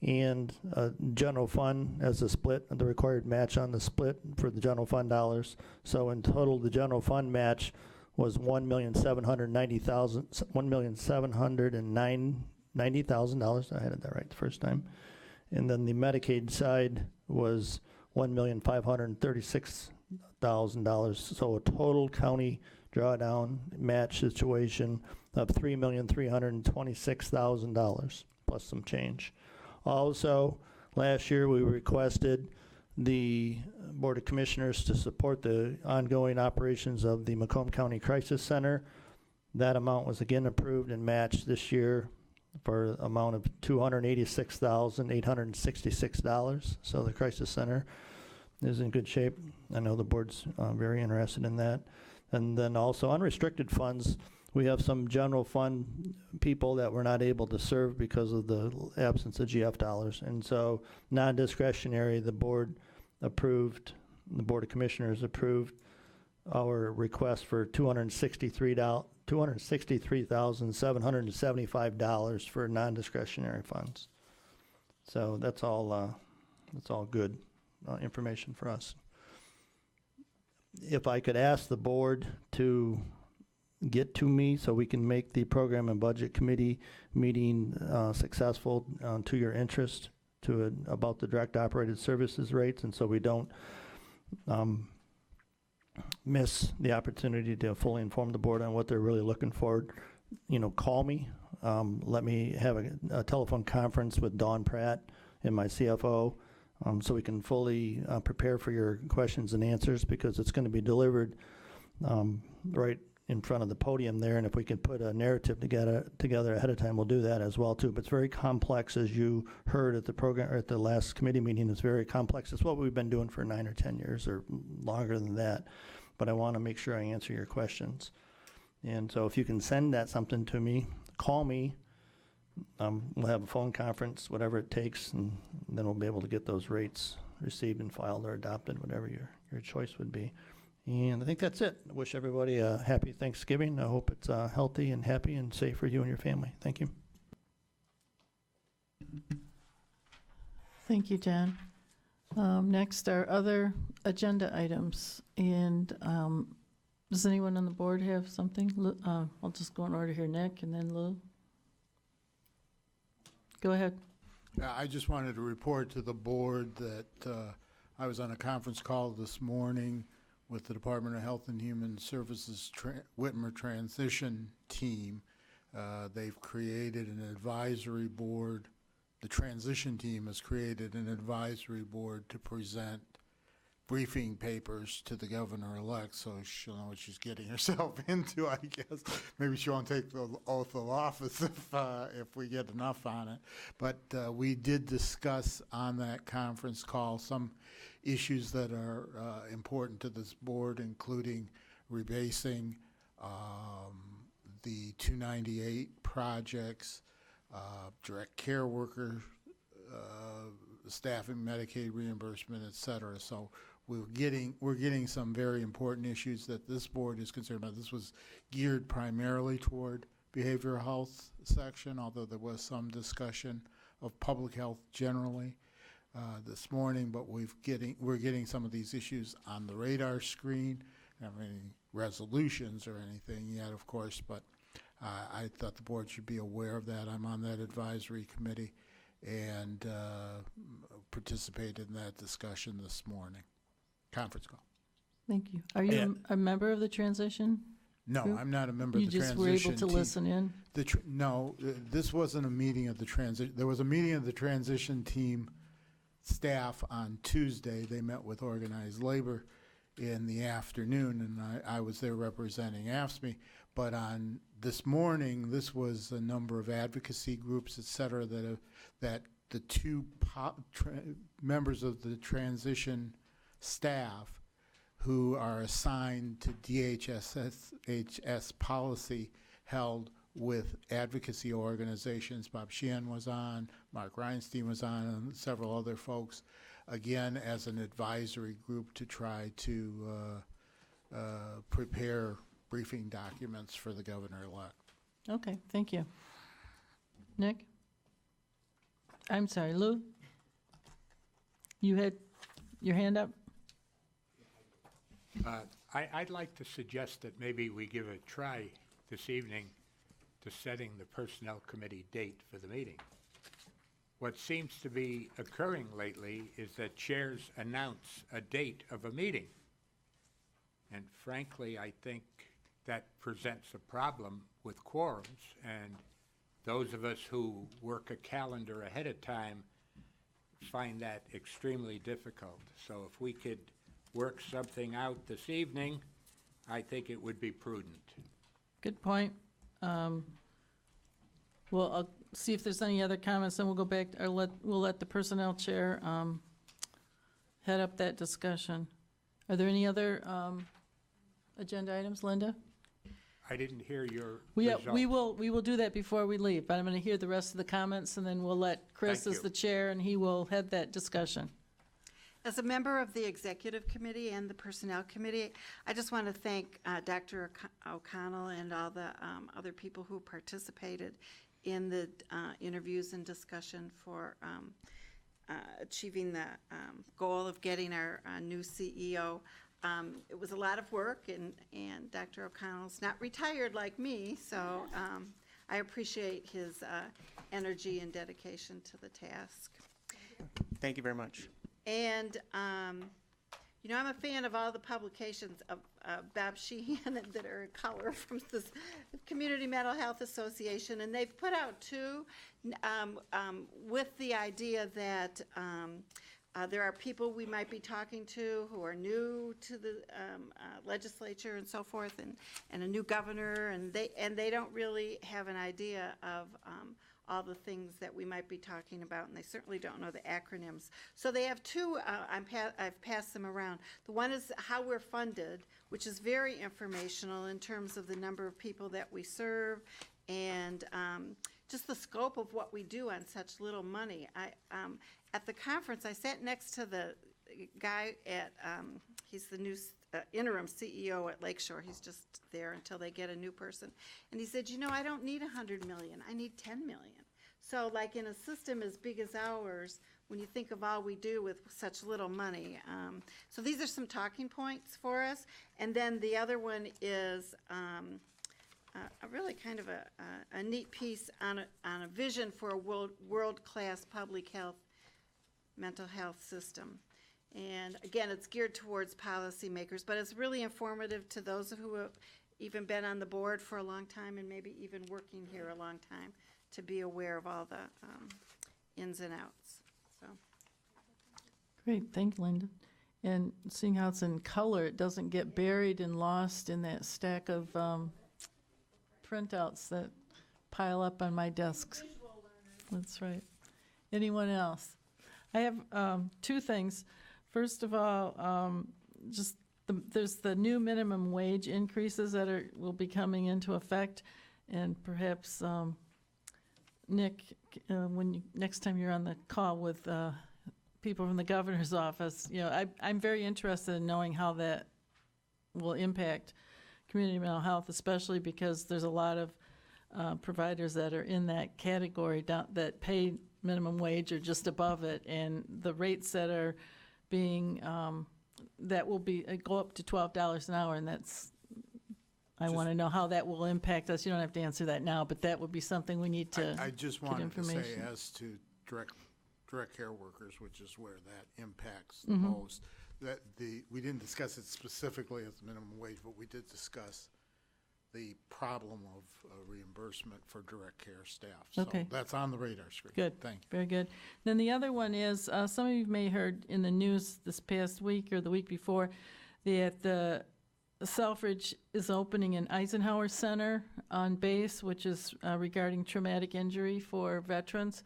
and a general fund as a split, the required match on the split for the general fund dollars. So in total, the general fund match was $1,790,000. I had that right the first time. And then the Medicaid side was $1,536,000. So a total county drawdown match situation of $3,326,000 plus some change. Also, last year we requested the Board of Commissioners to support the ongoing operations of the Macomb County Crisis Center. That amount was again approved and matched this year for an amount of $286,866. So the Crisis Center is in good shape. I know the board's very interested in that. And then also unrestricted funds, we have some general fund people that were not able to serve because of the absence of GF dollars. And so non-discretionary, the board of Commissioners approved our request for $263,775 for non-discretionary funds. So that's all good information for us. If I could ask the board to get to me so we can make the Program and Budget Committee meeting successful to your interest about the direct operated services rates, and so we don't miss the opportunity to fully inform the board on what they're really looking for. Call me. Let me have a telephone conference with Dawn Pratt and my CFO so we can fully prepare for your questions and answers, because it's going to be delivered right in front of the podium there, and if we could put a narrative together ahead of time, we'll do that as well too. But it's very complex, as you heard at the program or at the last committee meeting. It's very complex. It's what we've been doing for 9 or 10 years or longer than that. But I want to make sure I answer your questions. And so if you can send something to me, call me. We'll have a phone conference, whatever it takes, and then we'll be able to get those rates received and filed or adopted, whatever your choice would be. And I think that's it. I wish everybody a happy Thanksgiving. I hope it's healthy and happy and safe for you and your family. Thank you. Thank you, John. Next are other agenda items. And does anyone on the board have something? I'll just go in order here. Nick and then Lou. Go ahead. I just wanted to report to the board that I was on a conference call this morning with the Department of Health and Human Services Whitmer Transition Team. They've created an advisory board. The transition team has created an advisory board to present briefing papers to the governor-elect, so she'll know what she's getting herself into, I guess. Maybe she won't take the oath of office if we get enough on it. But we did discuss on that conference call some issues that are important to this board, including rebasing, the 298 projects, direct care worker staffing, Medicaid reimbursement, et cetera. So we're getting some very important issues that this board is concerned about. This was geared primarily toward behavioral health section, although there was some discussion of public health generally this morning. But we're getting some of these issues on the radar screen. I don't have any resolutions or anything yet, of course, but I thought the board should be aware of that. I'm on that advisory committee and participated in that discussion this morning. Conference call. Thank you. Are you a member of the transition? No, group? I'm not a member of the transition You just were able to team. listen in? No, this wasn't a meeting of the transition. There was a meeting of the transition team staff on Tuesday. They met with organized labor in the afternoon, and I was there representing AFSCME. But on this morning, this was a number of advocacy groups, et cetera, that the two members of the transition staff who are assigned to DHS policy held with advocacy organizations. Bob Sheehan was on, Mark Reinstein was on, and several other folks, again, as an advisory group to try to prepare briefing documents for the governor-elect. Okay, thank you. Nick? I'm sorry, Lou? You had your hand up? I'd like to suggest that maybe we give a try this evening to setting the Personnel Committee date for the meeting. What seems to be occurring lately is that chairs announce a date of a meeting. And frankly, I think that presents a problem with quorums, and those of us who work a calendar ahead of time find that extremely difficult. So if we could work something out this evening, I think it would be prudent. Good point. Well, I'll see if there's any other comments, then we'll go back, we'll let the personnel chair head up that discussion. Are there any other agenda items, Linda? I didn't hear your We result. will do that before we leave, but I'm going to hear the rest of the comments, and then we'll let Chris Thank as you. the chair, and he will head that discussion. As a member of the Executive Committee and the Personnel Committee, I just want to thank Dr. O'Connell and all the other people who participated in the interviews and discussion for achieving the goal of getting our new CEO. It was a lot of work, and Dr. O'Connell's not retired like me, so I appreciate his energy and dedication to the task. Thank you very much. And, you know, I'm a fan of all the publications of Bob Sheehan that are in color from the Community Mental Health Association, and they've put out two with the idea that there are people we might be talking to who are new to the legislature and so forth, and a new governor, and they don't really have an idea of all the things that we might be talking about, and they certainly don't know the acronyms. So they have two, I've passed them around. The one is how we're funded, which is very informational in terms of the number of people that we serve, and just the scope of what we do on such little money. At the conference, I sat next to the guy at, he's the new interim CEO at Lakeshore. He's just there until they get a new person. And he said, you know, I don't need 100 million, I need 10 million. So like in a system as big as ours, when you think of all we do with such little money. So these are some talking points for us. And then the other one is a really kind of a neat piece on a vision for a world-class public health, mental health system. And again, it's geared towards policymakers, but it's really informative to those who have even been on the board for a long time and maybe even working here a long time to be aware of all the ins and outs. So, Great, thank you, Linda. And seeing how it's in color, it doesn't get buried and lost in that stack of printouts that pile up on my desks. That's right. Anyone else? I have two things. First of all, there's the new minimum wage increases that will be coming into effect, and perhaps Nick, next time you're on the call with people from the governor's office, you know, I'm very interested in knowing how that will impact community mental health, especially because there's a lot of providers that are in that category that pay minimum wage or just above it, and the rates that are being that will be go up to $12 an hour, and that's I want to know how that will impact us. You don't have to answer that now, but that would be something we need to I just get wanted to say, information. as to direct care workers, which is where that impacts the Mm-hmm. most, that we didn't discuss it specifically as minimum wage, but we did discuss the problem of reimbursement for direct care staff. Okay. So that's on the radar screen. Good. Thank you. Very good. Then the other one is, some of you may have heard in the news this past week or the week before that the Selfridge is opening an Eisenhower Center on base, which is regarding traumatic injury for veterans.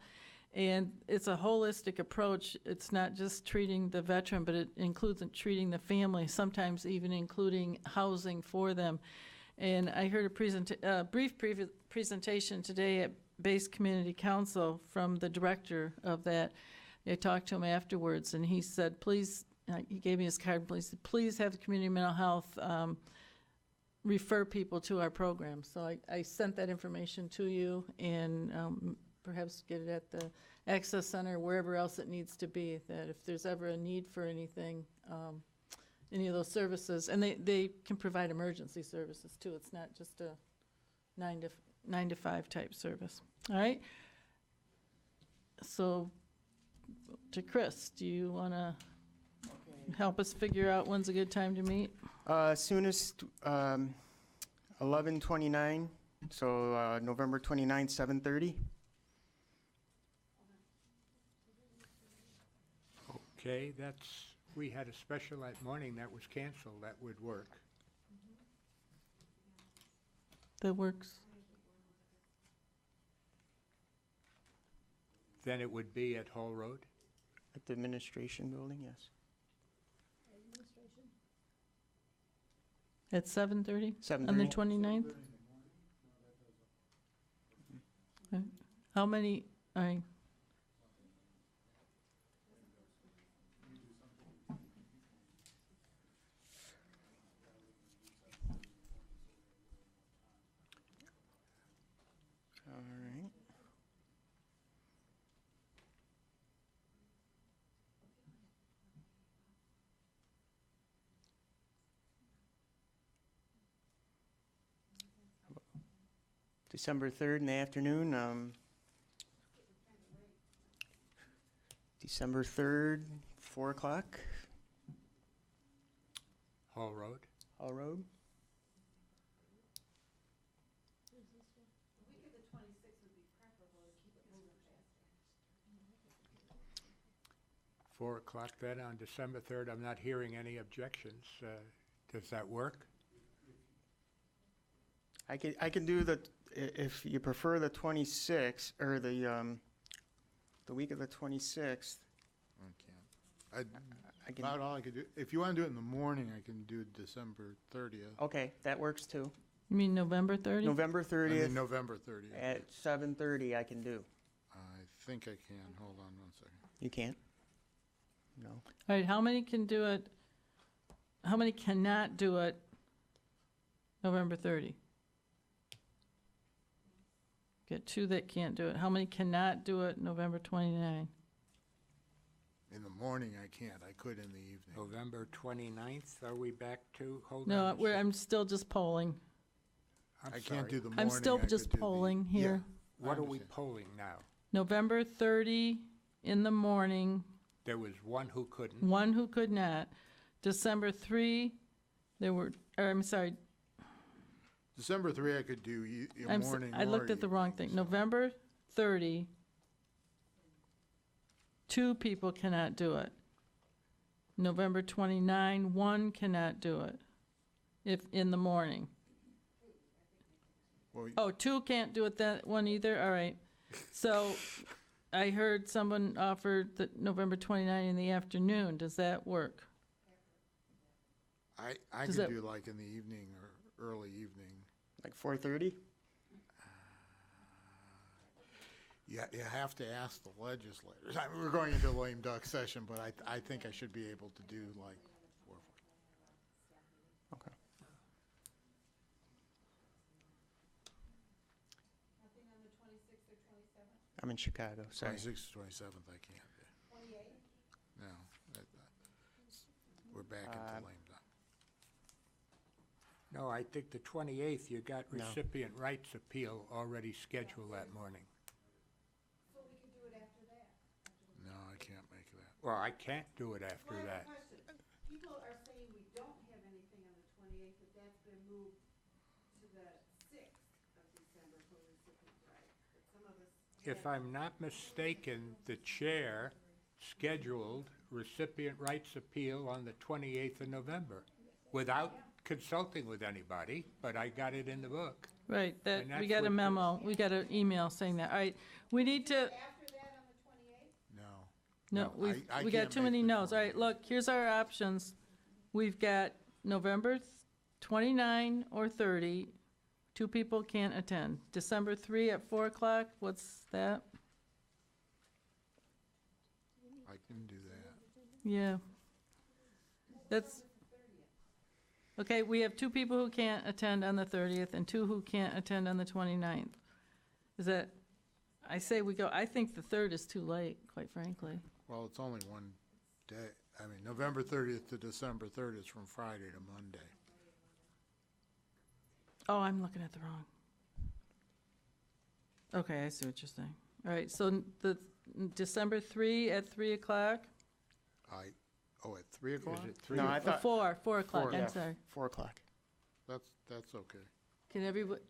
And it's a holistic approach. It's not just treating the veteran, but it includes treating the family, sometimes even including housing for them. And I heard a brief presentation today at Base Community Council from the director of that. I talked to him afterwards, and he said, please, he gave me his card, please have the community mental health refer people to our program. So I sent that information to you, and perhaps get it at the Access Center, wherever else it needs to be, that if there's ever a need for anything, any of those services, and they can provide emergency services too. It's not just a 9 to 5 type service. All right. So, to Chris, do you want to help us figure out when's a good time to meet? Soonest 11/29, so November 29th, 7:30. Okay, we had a special that morning that was canceled. That would work. That works. Then it would be at Hall Road. At the administration building, yes. At 7:30? 7:30? On the 29th? Okay. How many, all right, All right. December 3rd in the afternoon, December 3rd, 4 o'clock, Hall Road? Hall Road. 4 o'clock then on December 3rd. I'm not hearing any objections. Does that work? I can do if you prefer the 26th, or the week of the 26th. I can't. I can, About all I could do, if you want to do it in the morning, I can do December 30th. okay, that works too. you mean November 30th? November I mean, 30th November 30th. at 7:30 I can do. I think I can. Hold on one second. You can't? No. All right, how many can do it, how many cannot do it November 30? Get two that can't do it. How many cannot do it November 29? In the morning, I can't. I could in the evening. November 29th, are we back to? Hold No, on a sec. I'm still just polling. I'm I can't sorry. do the morning. I'm still I could just do the- polling Yeah, here. I What are we understand. polling now? November 30 in the morning, There was one who couldn't. one who could not. December 3, there were, or I'm sorry, December 3, I could do morning I looked or at the wrong evening, thing. so- November 30, two people cannot do it. November 29, one cannot do it, if, in the morning. Well, Oh, two can't do it that one either, all right. So I heard someone offered the November 29 in the afternoon, does that work? I Does could that- do like in the evening or early evening. Like 4:30? Yeah, you have to ask the legislators. I mean, we're going into a lame duck session, but I think I should be able to do like 4. Okay. I'm in Chicago, sorry. 26th, 27th, I can't do. 28th? No. We're back into lame duck. No, I think the 28th, you got No. recipient rights appeal already scheduled that morning. No, I can't make that. Well, I can't do it after that. People are saying we don't have anything on the 28th, but that's been moved to the 6th of December for recipient rights. But some of us. If I'm not mistaken, the chair scheduled recipient rights appeal on the 28th of November without consulting with anybody, but I got it in the book. Right, that, And we that's got a what memo, we got an email saying that. All right, we need to, After that on the 28th? No. no, No, I we got can't too make many the no's. All right, 28th. look, here's our options. We've got November 29 or 30, two people can't attend. December 3 at 4 o'clock, what's that? I can do that. Yeah. That's, okay, we have two people who can't attend on the 30th and two who can't attend on the 29th. Is that, I say we go, I think the 3rd is too late, quite frankly. Well, it's only one day. I mean, November 30th to December 3rd is from Friday to Monday. Oh, I'm looking at the wrong. Okay, I see what you're saying. All right, so the December 3 at 3 o'clock? At 3 o'clock? Is it 3 No, or I Or thought 4 o'clock, yeah, I'm sorry. 4 o'clock. That's okay. Can everybody?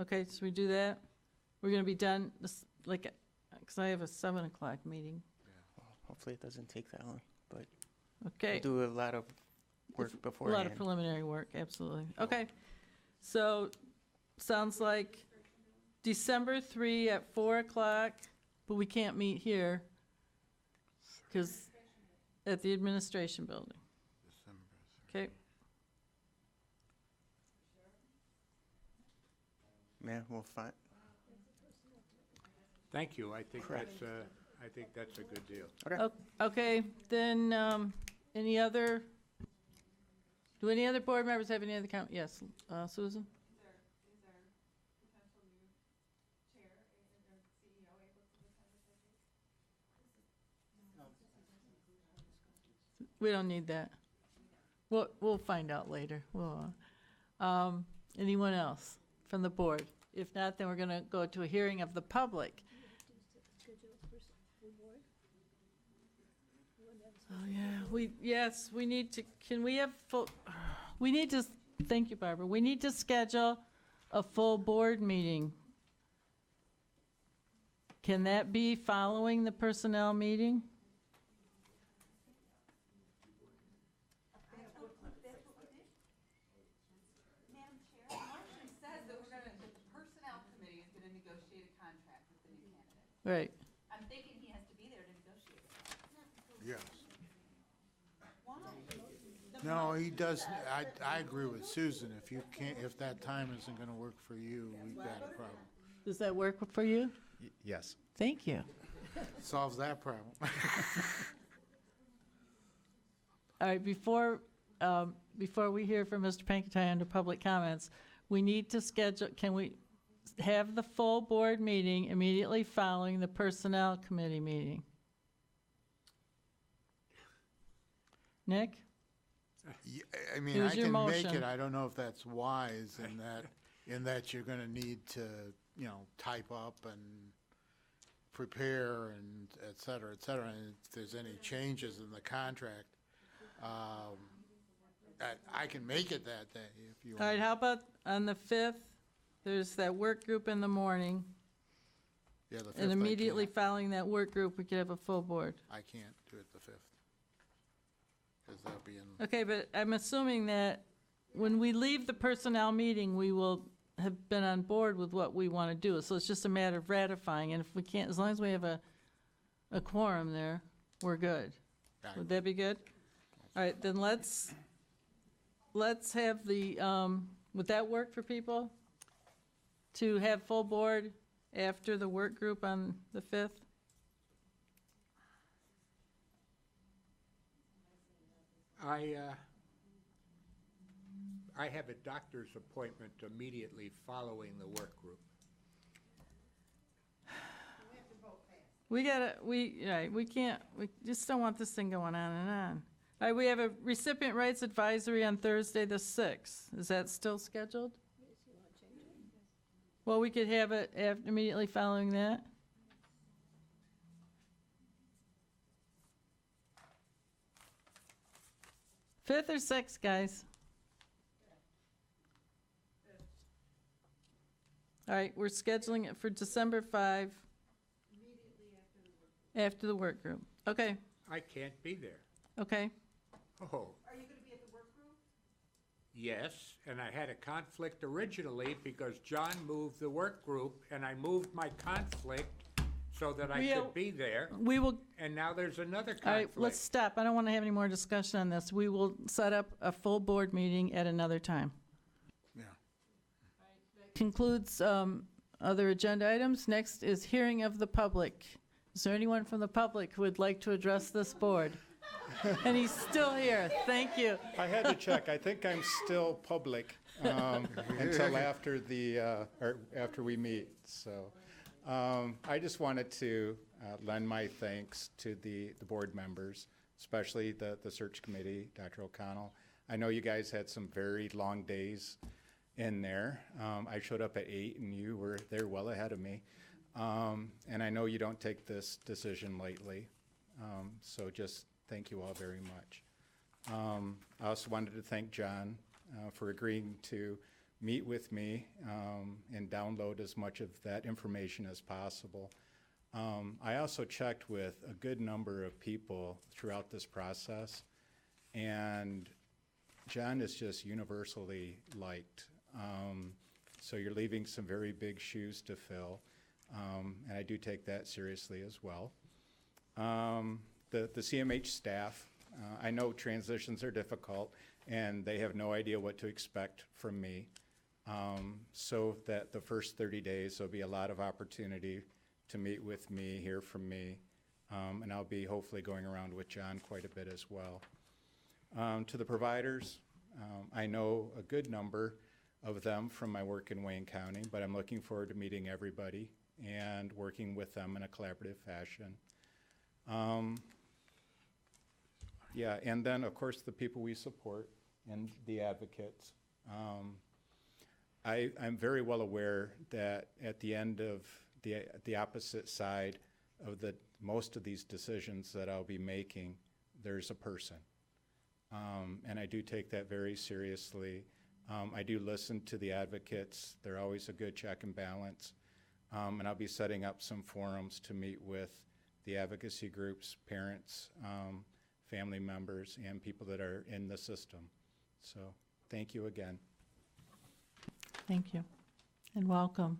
Okay, so we do that? We're gonna be done, like, because I have a 7 o'clock meeting. Well, hopefully it doesn't take that long, but Okay. we'll do a lot of work A lot of beforehand. preliminary work, absolutely. Okay, so, sounds like December 3 at 4 o'clock, but we can't meet here. Because, at the administration building. Okay, Yeah, we'll find, Thank you. I think that's a good deal. okay, then, any other, do any other board members have any other comment? Yes, Susan? We don't need that. We'll find out later. Anyone else from the board? If not, then we're gonna go to a hearing of the public. Oh, yeah, yes, we need to, can we have full, we need to, thank you, Barbara. We need to schedule a full board meeting. Can that be following the personnel meeting? Madam Chair, the motion says that the personnel committee is gonna negotiate a contract with the new candidate. Right. I'm thinking he has to be there to negotiate it. Yes. Why? No, he does, I agree with Susan. If you can't, if that time isn't gonna work for you, we've got a problem. Does that work for you? Yes. Thank you. Solves that problem. All right, before we hear from Mr. Pankratay under public comments, we need to schedule, can we have the full board meeting immediately following the personnel committee meeting? Nick? Yeah, I mean, Here's I your can make motion. it, I don't know if that's wise in that you're gonna need to, type up and prepare and et cetera, and if there's any changes in the contract, I can make it that day if you want. All right, how about on the 5th? There's that work group in the morning, Yeah, the 5th and immediately I can't. following that work group, we could have a full board. I can't do it the 5th. Because that'll be in, Okay, but I'm assuming that when we leave the personnel meeting, we will have been on board with what we want to do. So it's just a matter of ratifying, and if we can't, as long as we have a quorum there, we're good. Would that be good? All right, then let's have the, would that work for people? To have full board after the work group on the 5th? I have a doctor's appointment immediately following the work group. We can't, we just don't want this thing going on and on. All right, we have a recipient rights advisory on Thursday, the 6th. Is that still scheduled? Well, we could have it immediately following that. Fifth or 6th, guys? All right, we're scheduling it for December 5. After the work group. Okay, I can't be there. okay. Oh. Are you gonna be at the work group? Yes, and I had a conflict originally because John moved the work group, and I moved my conflict so that I could be there, We will, and now there's another all right, let's conflict. stop. I don't want to have any more discussion on this. We will set up a full board meeting at another time. yeah. Concludes other agenda items. Next is hearing of the public. Is there anyone from the public who would like to address this board? And he's still here. Thank you. I had to check. I think I'm still public until after or after we meet. So I just wanted to lend my thanks to the board members, especially the search committee, Dr. O'Connell. I know you guys had some very long days in there. I showed up at 8 and you were there well ahead of me. And I know you don't take this decision lightly. So just thank you all very much. I also wanted to thank John for agreeing to meet with me and download as much of that information as possible. I also checked with a good number of people throughout this process, and John is just universally liked. So you're leaving some very big shoes to fill, and I do take that seriously as well. the CMH staff. I know transitions are difficult, and they have no idea what to expect from me. So that the first 30 days, there'll be a lot of opportunity to meet with me, hear from me, and I'll be hopefully going around with John quite a bit as well. To the providers, I know a good number of them from my work in Wayne County, but I'm looking forward to meeting everybody and working with them in a collaborative fashion. Yeah, and then, of course, the people we support and the advocates. I'm very well aware that at the end of the opposite side of most of these decisions that I'll be making, there's a person. And I do take that very seriously. I do listen to the advocates. They're always a good check and balance. And I'll be setting up some forums to meet with the advocacy groups, parents, family members, and people that are in the system. So thank you again. Thank you, and welcome.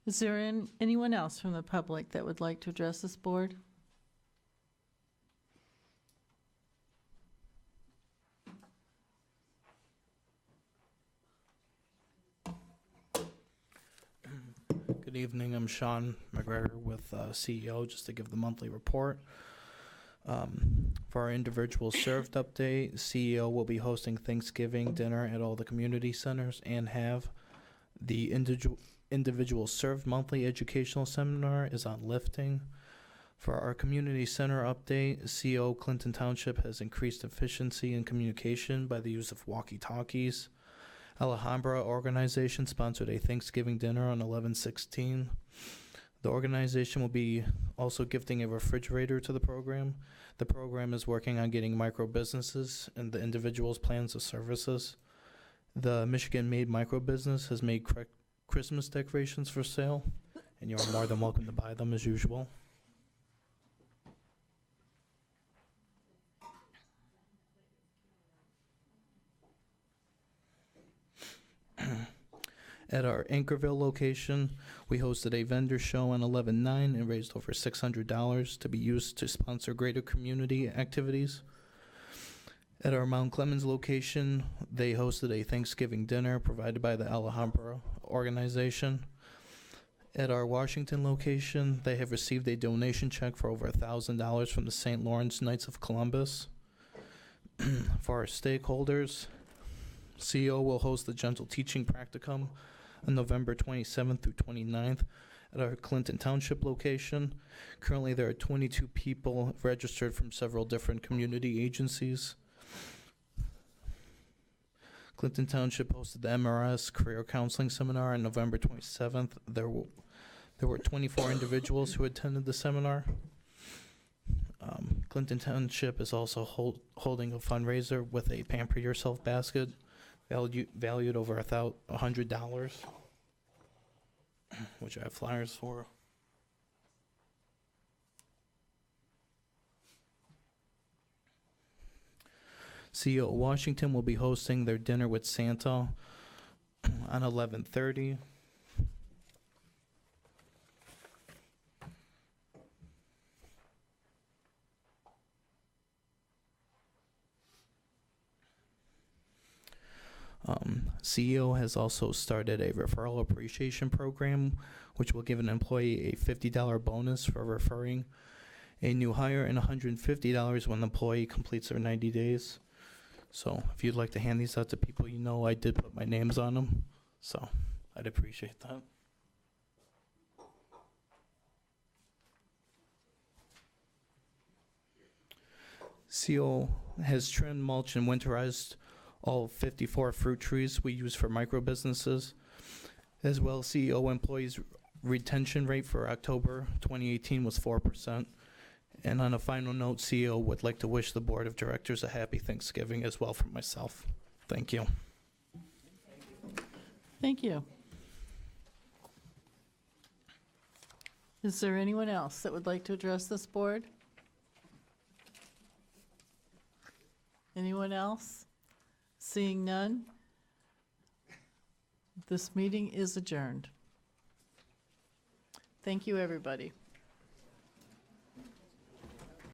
Is there anyone else from the public that would like to address this board? Good evening, I'm Sean McGregor with CEO, just to give the monthly report. For our individual served update, CEO will be hosting Thanksgiving dinner at all the community centers and have the individual served monthly educational seminar is on lifting. For our community center update, CEO Clinton Township has increased efficiency in communication by the use of walkie-talkies. Alhambra organization sponsored a Thanksgiving dinner on 11/16. The organization will be also gifting a refrigerator to the program. The program is working on getting micro businesses and the individuals' plans of services. The Michigan-made micro business has made Christmas decorations for sale, and you're more than welcome to buy them as usual. At our Anchorville location, we hosted a vendor show on 11/9 and raised over $600 to be used to sponsor greater community activities. At our Mount Clemens location, they hosted a Thanksgiving dinner provided by the Alhambra organization. At our Washington location, they have received a donation check for over $1,000 from the St. Lawrence Knights of Columbus. For our stakeholders, CEO will host the Gentle Teaching Practicum on November 27th through 29th at our Clinton Township location. Currently, there are 22 people registered from several different community agencies. Clinton Township hosted the MRS Career Counseling Seminar on November 27th. There were 24 individuals who attended the seminar. Clinton Township is also holding a fundraiser with a Pamper Yourself basket valued over $100, which I have flyers for. CEO Washington will be hosting their dinner with Santa on 11/30. CEO has also started a referral appreciation program, which will give an employee a $50 bonus for referring a new hire and $150 when the employee completes their 90 days. So if you'd like to hand these out to people you know, I did put my names on them, so I'd appreciate that. CEO has trimmed, mulch, and winterized all 54 fruit trees we use for micro businesses. As well, CEO employees' retention rate for October 2018 was 4%. And on a final note, CEO would like to wish the Board of Directors a happy Thanksgiving as well from myself. Thank you. Thank you. Is there anyone else that would like to address this board? Anyone else? Seeing none, this meeting is adjourned. Thank you, everybody.